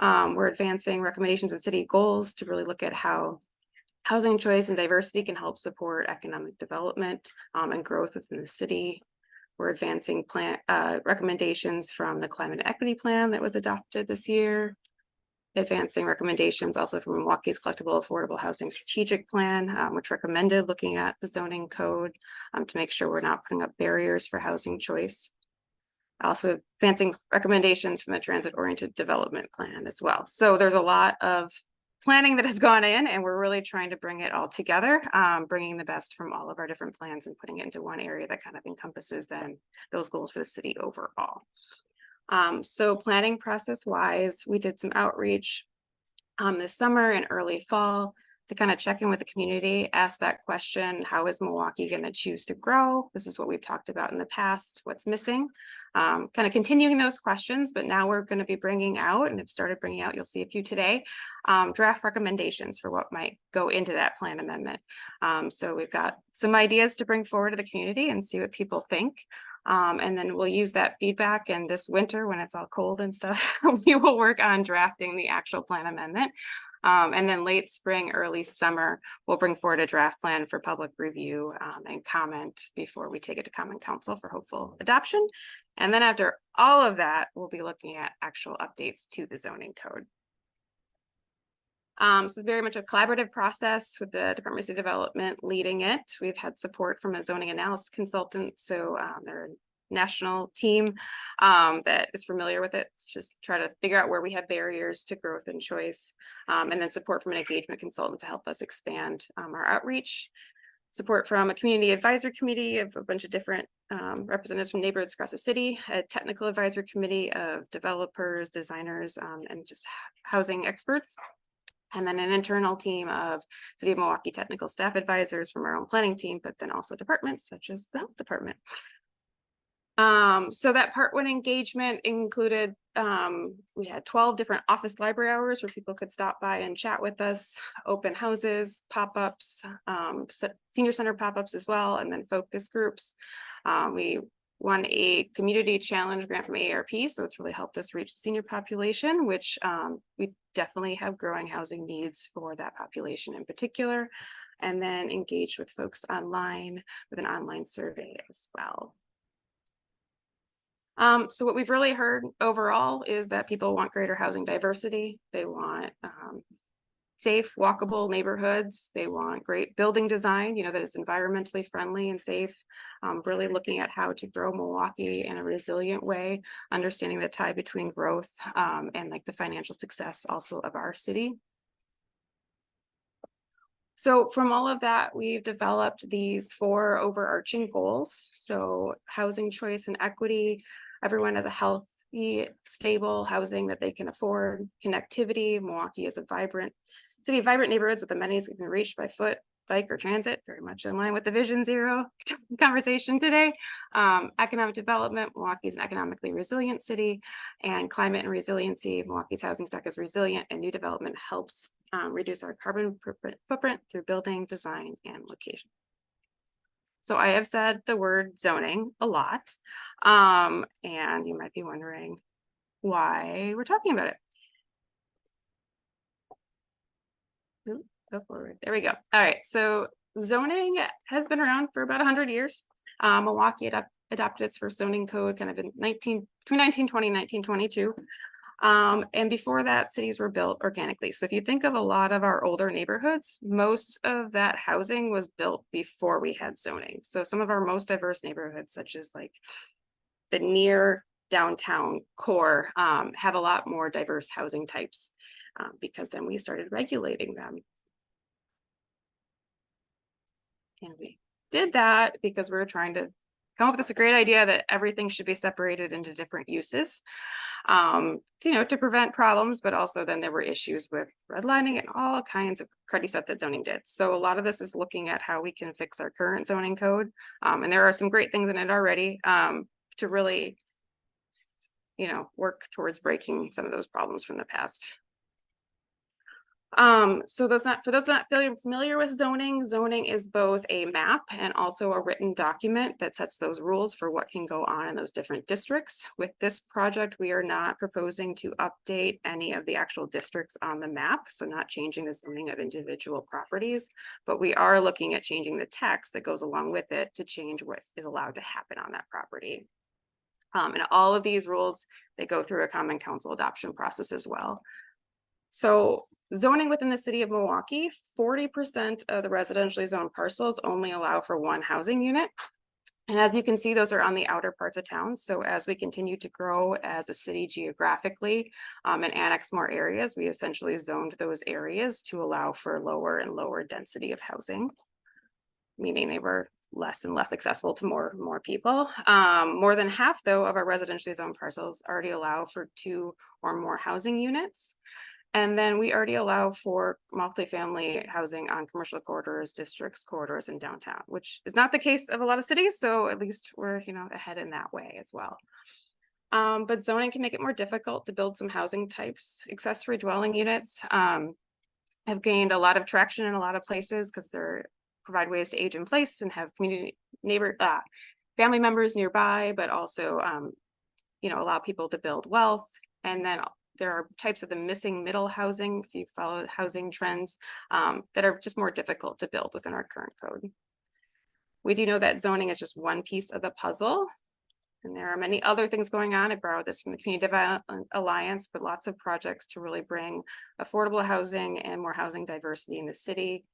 We're advancing recommendations and city goals to really look at how housing choice and diversity can help support economic development and growth within the city. We're advancing recommendations from the climate equity plan that was adopted this year. Advancing recommendations also from Milwaukee's collectible affordable housing strategic plan, which recommended looking at the zoning code to make sure we're not putting up barriers for housing choice. Also advancing recommendations from the transit oriented development plan as well. So there's a lot of planning that has gone in, and we're really trying to bring it all together, bringing the best from all of our different plans and putting it into one area that kind of encompasses then those goals for the city overall. So planning process wise, we did some outreach this summer and early fall to kind of check in with the community, ask that question, how is Milwaukee going to choose to grow? This is what we've talked about in the past, what's missing, kind of continuing those questions, but now we're going to be bringing out, and have started bringing out, you'll see a few today, draft recommendations for what might go into that plan amendment. So we've got some ideas to bring forward to the community and see what people think. And then we'll use that feedback, and this winter when it's all cold and stuff, we will work on drafting the actual plan amendment. And then late spring, early summer, we'll bring forward a draft plan for public review and comment before we take it to Common Council for hopeful adoption. And then after all of that, we'll be looking at actual updates to the zoning code. So it's very much a collaborative process with the Department of City Development leading it. We've had support from a zoning analysis consultant, so they're a national team that is familiar with it, just try to figure out where we have barriers to growth and choice, and then support from an engagement consultant to help us expand our outreach. Support from a community advisory committee of a bunch of different representatives from neighborhoods across the city, a technical advisory committee of developers, designers, and just housing experts. And then an internal team of City of Milwaukee technical staff advisors from our own planning team, but then also departments such as the health department. So that part one engagement included, we had 12 different office library hours where people could stop by and chat with us, open houses, pop-ups, senior center pop-ups as well, and then focus groups. We won a community challenge grant from AARP, so it's really helped us reach the senior population, which we definitely have growing housing needs for that population in particular, and then engaged with folks online with an online survey as well. So what we've really heard overall is that people want greater housing diversity. They want safe, walkable neighborhoods. They want great building design, you know, that is environmentally friendly and safe. Really looking at how to grow Milwaukee in a resilient way, understanding the tie between growth and like the financial success also of our city. So from all of that, we've developed these 4 overarching goals. So housing choice and equity, everyone has a healthy, stable housing that they can afford, connectivity. Milwaukee is a vibrant city of vibrant neighborhoods with amenities that can be reached by foot, bike, or transit, very much in line with the Vision Zero conversation today. Economic development, Milwaukee is an economically resilient city, and climate and resiliency, Milwaukee's housing stock is resilient, and new development helps reduce our carbon footprint through building, design, and location. So I have said the word zoning a lot, and you might be wondering why we're talking about it. Go forward. There we go. All right. So zoning has been around for about 100 years. Milwaukee adopted its first zoning code kind of in between 1920 and 1922. And before that, cities were built organically. So if you think of a lot of our older neighborhoods, most of that housing was built before we had zoning. So some of our most diverse neighborhoods, such as like the near downtown core, have a lot more diverse housing types because then we started regulating them. And we did that because we were trying to come up with this great idea that everything should be separated into different uses, to prevent problems, but also then there were issues with redlining and all kinds of cruddy stuff that zoning did. So a lot of this is looking at how we can fix our current zoning code. And there are some great things in it already to really, work towards breaking some of those problems from the past. For those not familiar with zoning is both a map and also a written document that sets those rules for what can go on in those different districts. With this project, we are not proposing to update any of the actual districts on the map, so not changing the zoning of individual properties, but we are looking at changing the text that goes along with it to change what is allowed to happen on that property. And all of these rules, they go through a common council adoption process as well. So zoning within the city of Milwaukee, 40% of the residentially zoned parcels only allow for one housing unit. And as you can see, those are on the outer parts of town. So as we continue to grow as a city geographically and annex more areas, we essentially zoned those areas to allow for lower and lower density of housing, meaning they were less and less accessible to more people. More than half, though, of our residentially zoned parcels already allow for 2 or more housing units. And then we already allow for multifamily housing on commercial corridors, districts, corridors, and downtown, which is not the case of a lot of cities. So at least we're, ahead in that way as well. But zoning can make it more difficult to build some housing types. Accessory dwelling units have gained a lot of traction in a lot of places because they're provide ways to age in place and have community family members nearby, but also, allow people to build wealth. And then there are types of the missing middle housing, if you follow housing trends, that are just more difficult to build within our current code. We do know that zoning is just one piece of the puzzle, and there are many other things going on. I borrowed this from the Community Development Alliance, but lots of projects to really bring affordable housing and more housing diversity in the city.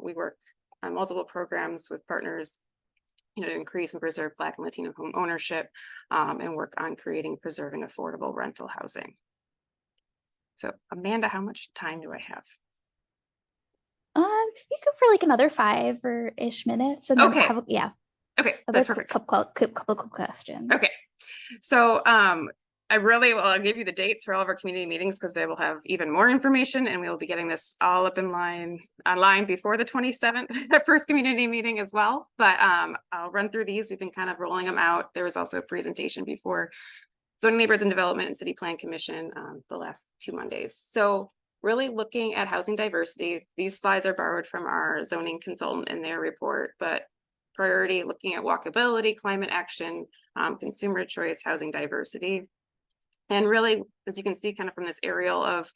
We work on multiple programs with partners, to increase and preserve Black and Latino home ownership, and work on preserving affordable rental housing. So Amanda, how much time do I have? You go for like another 5 or ish minutes, and then Okay. Okay, that's perfect. Couple quick questions. Okay, so I'll give you the dates for all of our community meetings because they will have even more information, and we will be getting this all up online before the 27th first community meeting as well. But I'll run through these. We've been kind of rolling them out. There was also a presentation before Zoning, Neighborhoods and Development and City Plan Commission the last 2 Mondays. So really looking at housing diversity, these slides are borrowed from our zoning consultant in their report, but priority looking at walkability, climate action, consumer choice, housing diversity. And really, as you can see kind of from this aerial of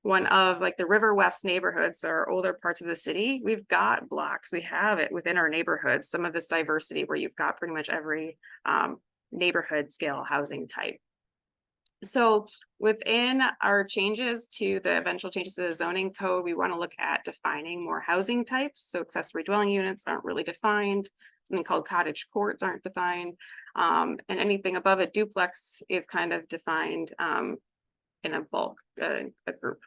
one of like the River West neighborhoods or older parts of the city, we've got blocks, we have it within our neighborhoods, some of this diversity where you've got pretty much every neighborhood scale housing type. So within our changes to the eventual changes to the zoning code, we want to look at defining more housing types. So accessory dwelling units aren't really defined. Something called cottage courts aren't defined. And anything above a duplex is kind of defined in a bulk, a group.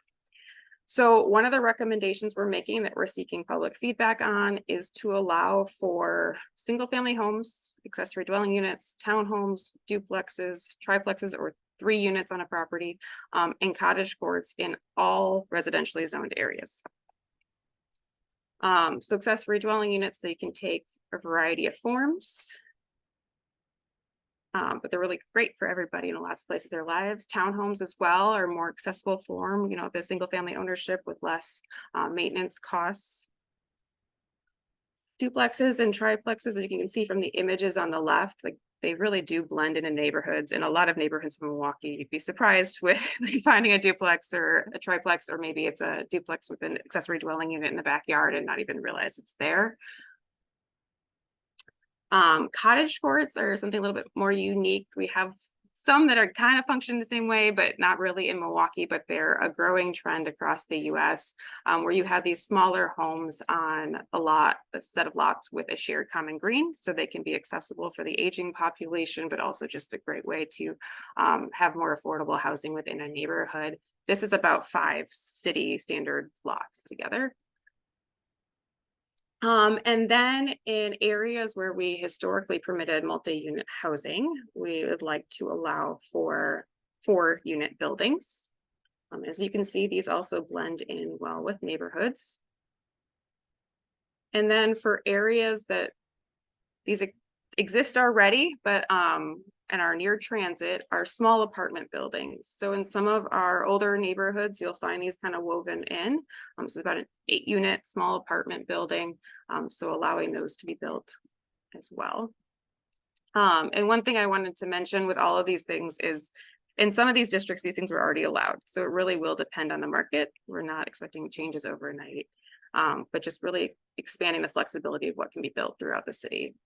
So one of the recommendations we're making that we're seeking public feedback on is to allow for single family homes, accessory dwelling units, townhomes, duplexes, triplexes, or 3 units on a property, and cottage courts in all residentially zoned areas. So accessory dwelling units, they can take a variety of forms, but they're really great for everybody in lots of places in their lives. Townhomes as well are more accessible form, the single family ownership with less maintenance costs. Duplexes and triplexes, as you can see from the images on the left, like they really do blend into neighborhoods. In a lot of neighborhoods in Milwaukee, you'd be surprised with finding a duplex or a triplex, or maybe it's a duplex with an accessory dwelling unit in the backyard and not even realize it's there. Cottage courts are something a little bit more unique. We have some that are kind of function the same way, but not really in Milwaukee, but they're a growing trend across the US, where you have these smaller homes on a set of lots with a shared common green, so they can be accessible for the aging population, but also just a great way to have more affordable housing within a neighborhood. This is about 5 city standard lots together. And then in areas where we historically permitted multi-unit housing, we would like to allow for 4-unit buildings. As you can see, these also blend in well with neighborhoods. And then for areas that these exist already, but and are near transit, are small apartment buildings. So in some of our older neighborhoods, you'll find these kind of woven in. This is about an 8-unit small apartment building. So allowing those to be built as well. And one thing I wanted to mention with all of these things is in some of these districts, these things were already allowed. So it really will depend on the market. We're not expecting changes overnight, but just really expanding the flexibility of what can be built throughout the city.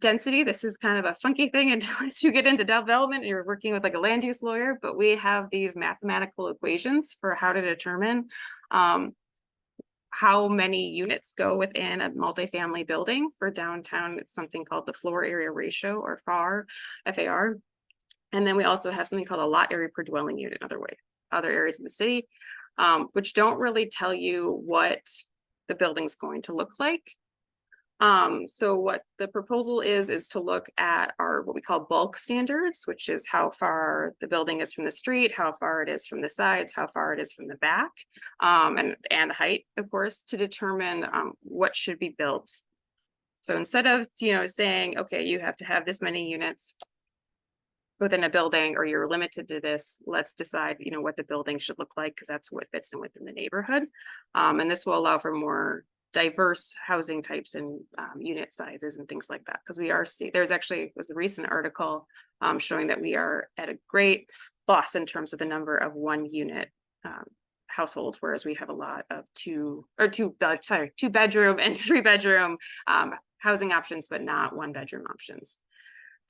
Density, this is kind of a funky thing until you get into development and you're working with like a land use lawyer, but we have these mathematical equations for how to determine how many units go within a multifamily building. For downtown, it's something called the floor area ratio, or FAR, FAR. And then we also have something called a lot area per dwelling unit in other areas of the city, which don't really tell you what the building's going to look like. So what the proposal is to look at our what we call bulk standards, which is how far the building is from the street, how far it is from the sides, how far it is from the back, and the height, of course, to determine what should be built. So instead of saying, okay, you have to have this many units within a building, or you're limited to this, let's decide what the building should look like, because that's what fits in within the neighborhood. And this will allow for more diverse housing types and unit sizes and things like that, because we are seeing was a recent article showing that we are at a great loss in terms of the number of 1-unit households, whereas we have a lot of two bedroom and 3-bedroom housing options, but not 1-bedroom options.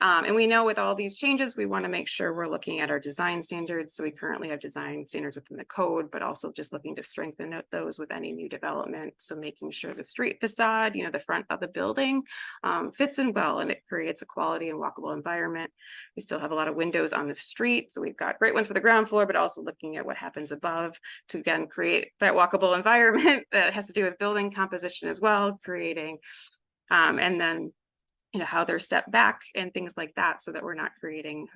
And we know with all these changes, we want to make sure we're looking at our design standards. So we currently have design standards within the code, but also just looking to strengthen those with any new development. So making sure the street facade, the front of the building fits in well, and it creates a quality and walkable environment. We still have a lot of windows on the street. So we've got great ones for the ground floor, but also looking at what happens above to again create that walkable environment that has to do with building composition as well, creating and then how they're stepped back and things like that, so that we're not creating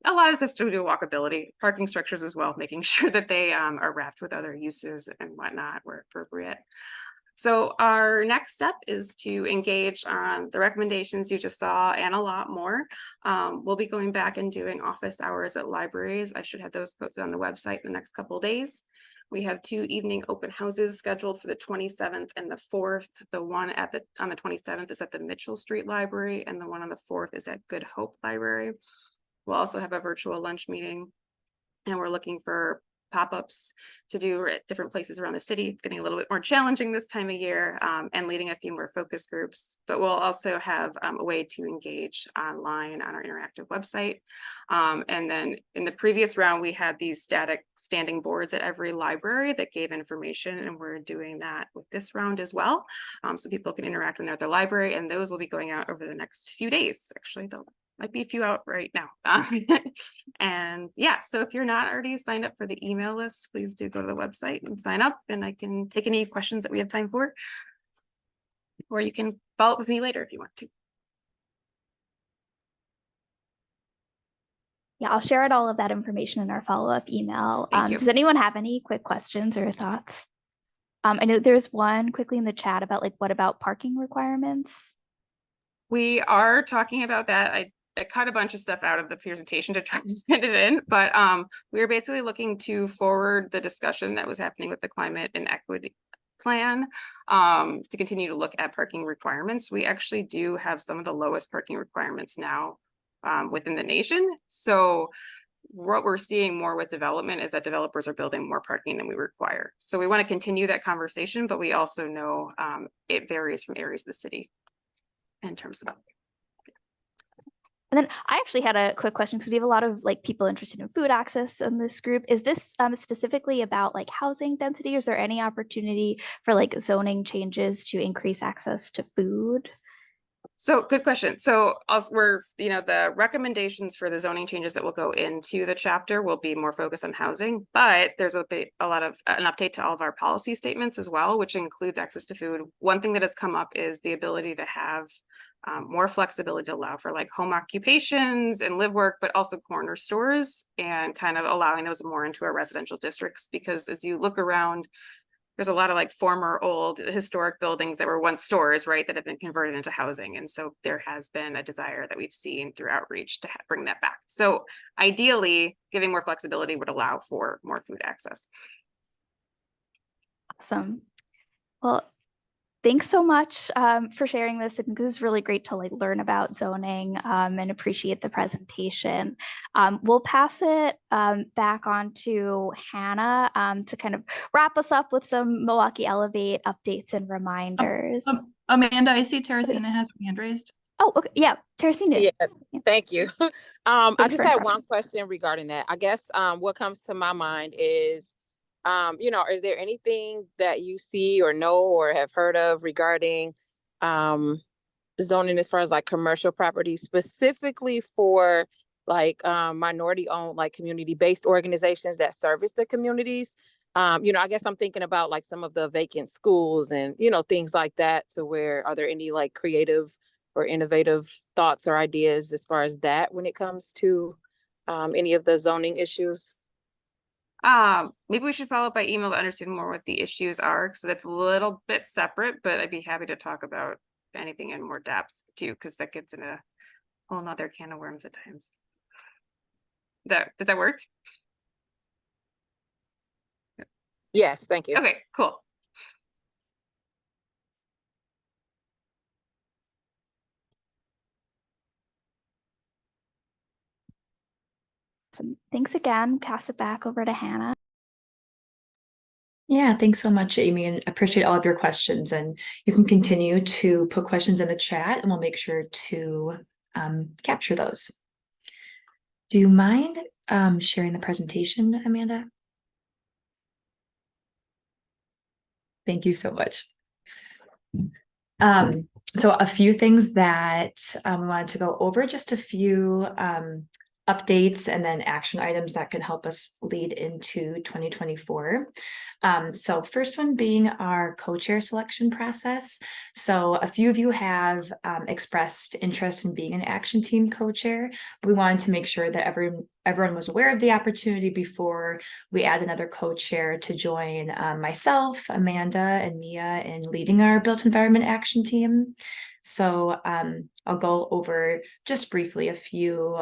a lot of this to do walkability, parking structures as well, making sure that they are wrapped with other uses and whatnot where appropriate. So our next step is to engage on the recommendations you just saw and a lot more. We'll be going back and doing office hours at libraries. I should have those posted on the website in the next couple of days. We have 2 evening open houses scheduled for the 27th and the 4th. The one on the 27th is at the Mitchell Street Library, and the one on the 4th is at Good Hope Library. We'll also have a virtual lunch meeting, and we're looking for pop-ups to do at different places around the city. It's getting a little bit more challenging this time of year, and leading a few more focus groups, but we'll also have a way to engage online on our interactive website. And then in the previous round, we had these static standing boards at every library that gave information, and we're doing that with this round as well. So people can interact when they're at the library, and those will be going out over the next few days. Actually, might be a few out right now. And yeah, so if you're not already signed up for the email list, please do go to the website and sign up, and I can take any questions that we have time for, or you can follow up with me later if you want to. Yeah, I'll share all of that information in our follow-up email. Does anyone have any quick questions or thoughts? I know there's one quickly in the chat about what about parking requirements? We are talking about that. I cut a bunch of stuff out of the presentation to try to fit it in, but we were basically looking to forward the discussion that was happening with the climate and equity plan to continue to look at parking requirements. We actually do have some of the lowest parking requirements now within the nation. So what we're seeing more with development is that developers are building more parking than we require. So we want to continue that conversation, but we also know it varies from areas of the city in terms of. And then I actually had a quick question, because we have a lot of people interested in food access in this group. Is this specifically about housing density? Is there any opportunity for zoning changes to increase access to food? So good question. So also we're, the recommendations for the zoning changes that will go into the chapter will be more focused on housing, but there's a lot of an update to all of our policy statements as well, which includes access to food. One thing that has come up is the ability to have more flexibility to allow for like home occupations and live work, but also corner stores, and kind of allowing those more into our residential districts, because as you look around, there's a lot of like former old historic buildings that were once stores, right, that have been converted into housing. And so there has been a desire that we've seen through outreach to bring that back. So ideally, giving more flexibility would allow for more food access. Awesome. Well, thanks so much for sharing this. I think it was really great to like learn about zoning and appreciate the presentation. We'll pass it back on to Hannah to kind of wrap us up with some Milwaukee Elevate updates and reminders. Amanda, I see Teresina has her hand raised. Oh, okay. Yeah, Teresina. Yeah, thank you. I Thanks just for had interrupting. one question regarding that. I guess what comes to my mind is, is there anything that you see or know or have heard of regarding zoning as far as like commercial properties, specifically for like minority owned, like community-based organizations that service the communities? I guess I'm thinking about like some of the vacant schools and, things like that. So are there any like creative or innovative thoughts or ideas as far as that when it comes to any of the zoning issues? Maybe we should follow up by email to understand more what the issues are, because that's a little bit separate, but I'd be happy to talk about anything in more depth too, because that gets in a whole nother can of worms at times. Does that work? Yes, thank you. Okay, cool. Awesome. Thanks again. Pass it back over to Hannah. Yeah, thanks so much, Amy, and appreciate all of your questions. And you can continue to put questions in the chat and we'll make sure to capture those. Do you mind sharing the presentation, Amanda? Thank you so much. So a few things that we wanted to go over, just a few updates and then action items that can help us lead into 2024. So first one being our co-chair selection process. So a few of you have expressed interest in being an action team co-chair. We wanted to make sure that everyone was aware of the opportunity before we add another co-chair to join myself, Amanda, and Mia in leading our built environment action team. So I'll go over just briefly a few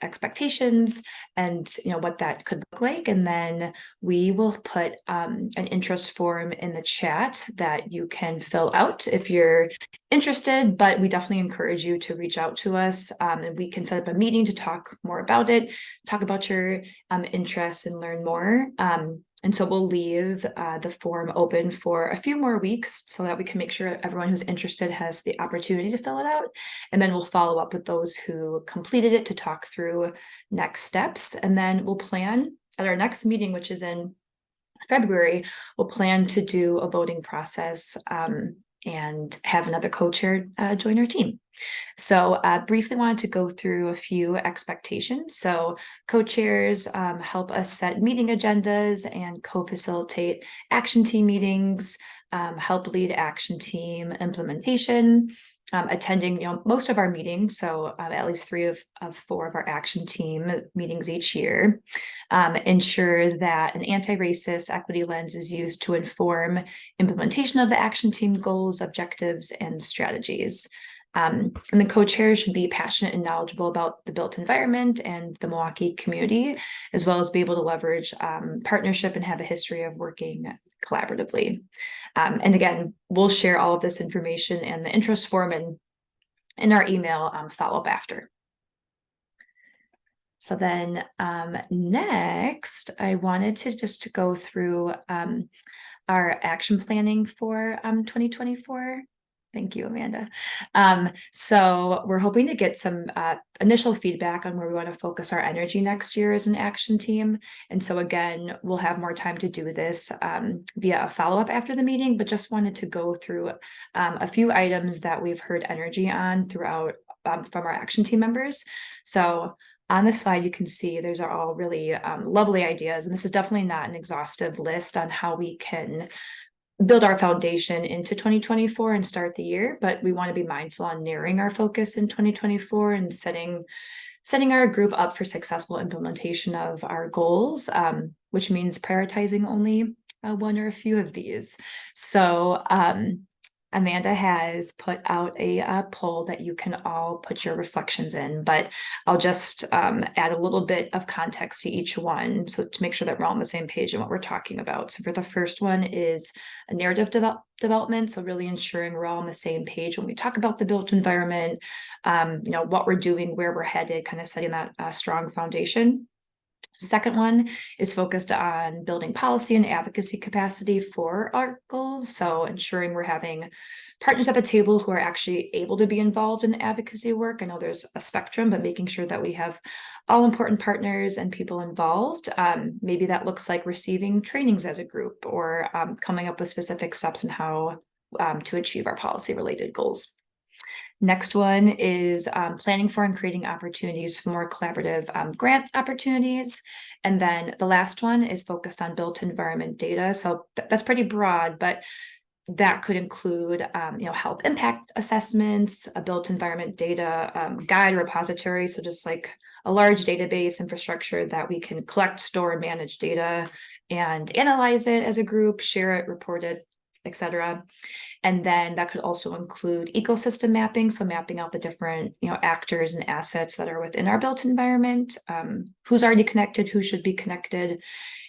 expectations and what that could look like, and then we will put an interest form in the chat that you can fill out if you're interested. But we definitely encourage you to reach out to us, and we can set up a meeting to talk more about it, talk about your interests, and learn more. And so we'll leave the form open for a few more weeks so that we can make sure everyone who's interested has the opportunity to fill it out. And then we'll follow up with those who completed it to talk through next steps. And then we'll plan at our next meeting, which is in February, we'll plan to do a voting process and have another co-chair join our team. So briefly wanted to go through a few expectations. So co-chairs help us set meeting agendas and co-facilitate action team meetings, help lead action team implementation, attending most of our meetings, so at least 3 of 4 of our action team meetings each year, ensure that an anti-racist equity lens is used to inform implementation of the action team goals, objectives, and strategies. And the co-chairs should be passionate and knowledgeable about the built environment and the Milwaukee community, as well as be able to leverage partnership and have a history of working collaboratively. And again, we'll share all of this information and the interest form in our email follow-up after. So then next, I wanted to just go through our action planning for 2024. Thank you, Amanda. So we're hoping to get some initial feedback on where we want to focus our energy next year as an action team. And so again, we'll have more time to do this via a follow-up after the meeting, but just wanted to go through a few items that we've heard energy on throughout from our action team members. So on this slide, you can see those are all really lovely ideas. And this is definitely not an exhaustive list on how we can build our foundation into 2024 and start the year, but we want to be mindful on narrowing our focus in 2024 and setting our group up for successful implementation of our goals, which means prioritizing only one or a few of these. So Amanda has put out a poll that you can all put your reflections in, but I'll just add a little bit of context to each one, so to make sure that we're all on the same page in what we're talking about. So for the first one is a narrative development, so really ensuring we're all on the same page when we talk about the built environment, what we're doing, where we're headed, kind of setting that strong foundation. Second one is focused on building policy and advocacy capacity for our goals. So ensuring we're having partners at the table who are actually able to be involved in advocacy work. I know there's a spectrum, but making sure that we have all important partners and people involved. Maybe that looks like receiving trainings as a group, or coming up with specific steps in how to achieve our policy related goals. Next one is planning for and creating opportunities for more collaborative grant opportunities. And then the last one is focused on built environment data. So that's pretty broad, but that could include health impact assessments, a built environment data guide repository. So just like a large database infrastructure that we can collect, store, and manage data and analyze it as a group, share it, report it, etc. And then that could also include ecosystem mapping, so mapping out the different actors and assets that are within our built environment, who's already connected, who should be connected.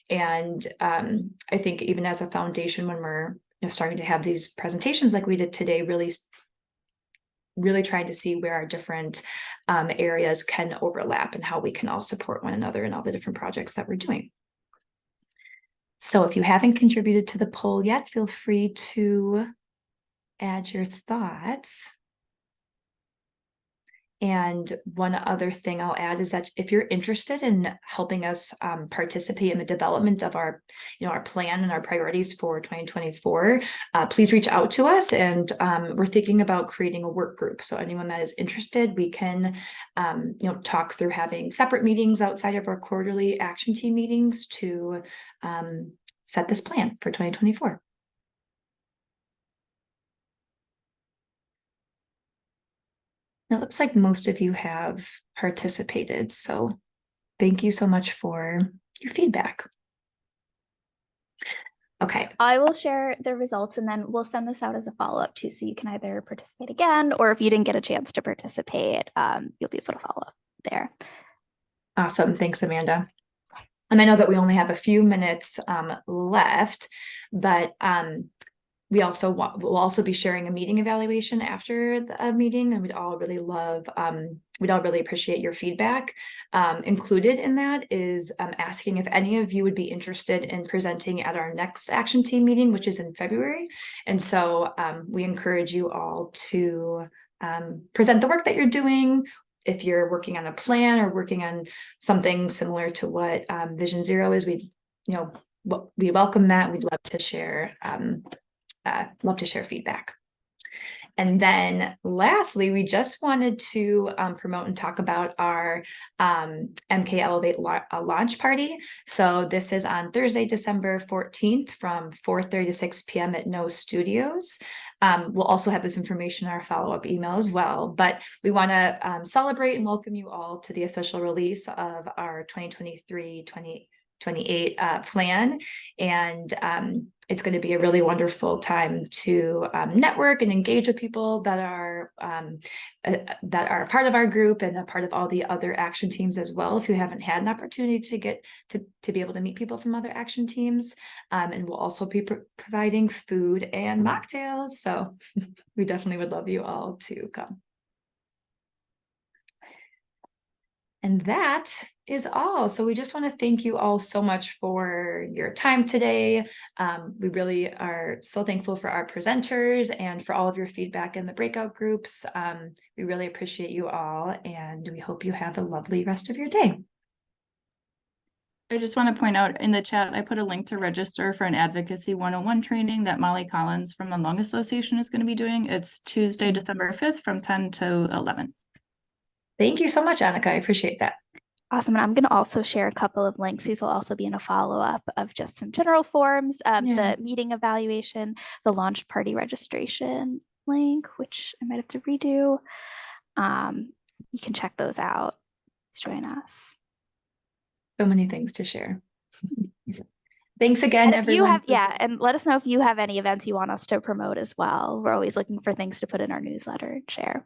And I think even as a foundation, when we're starting to have these presentations like we did today, really trying to see where our different areas can overlap and how we can all support one another in all the different projects that we're doing. So if you haven't contributed to the poll yet, feel free to add your thoughts. And one other thing I'll add is that if you're interested in helping us participate in the development of our plan and our priorities for 2024, please reach out to us. And we're thinking about creating a work group. So anyone that is interested, we can talk through having separate meetings outside of our quarterly action team meetings to set this plan for 2024. It looks like most of you have participated, so thank you so much for your feedback. Okay. I will share the results and then we'll send this out as a follow-up too, so you can either participate again, or if you didn't get a chance to participate, you'll be able to follow up there. Awesome. Thanks, Amanda. And I know that we only have a few minutes left, but we'll also be sharing a meeting evaluation after the meeting, and we'd all really appreciate your feedback. Included in that is asking if any of you would be interested in presenting at our next action team meeting, which is in February. And so we encourage you all to present the work that you're doing. If you're working on a plan or working on something similar to what Vision Zero is, we welcome that. We'd love to share feedback. And then lastly, we just wanted to promote and talk about our MK Elevate launch party. So this is on Thursday, December 14th from 4:30 to 6 p.m. at No Studios. We'll also have this information in our follow-up email as well, but we want to celebrate and welcome you all to the official release of our 2023-2028 plan. And it's going to be a really wonderful time to network and engage with people that are part of our group and a part of all the other action teams as well, if you haven't had an opportunity to get to be able to meet people from other action teams. And we'll also be providing food and mocktails, so we definitely would love you all to come. And that is all. So we just want to thank you all so much for your time today. We really are so thankful for our presenters and for all of your feedback in the breakout groups. We really appreciate you all, and we hope you have a lovely rest of your day. I just want to point out in the chat, I put a link to register for an Advocacy 101 training that Molly Collins from the Lung Association is going to be doing. It's Tuesday, December 5th from 10 to 11. Thank you so much, Annika. I appreciate that. Awesome. And I'm going to also share a couple of links. These will also be in a follow-up of just some general forms, the meeting evaluation, the launch party registration link, which I might have to redo. You can check those out. Please join us. So many things to share. Thanks again, And if everyone. you have, yeah, and let us know if you have any events you want us to promote as well. We're always looking for things to put in our newsletter and share.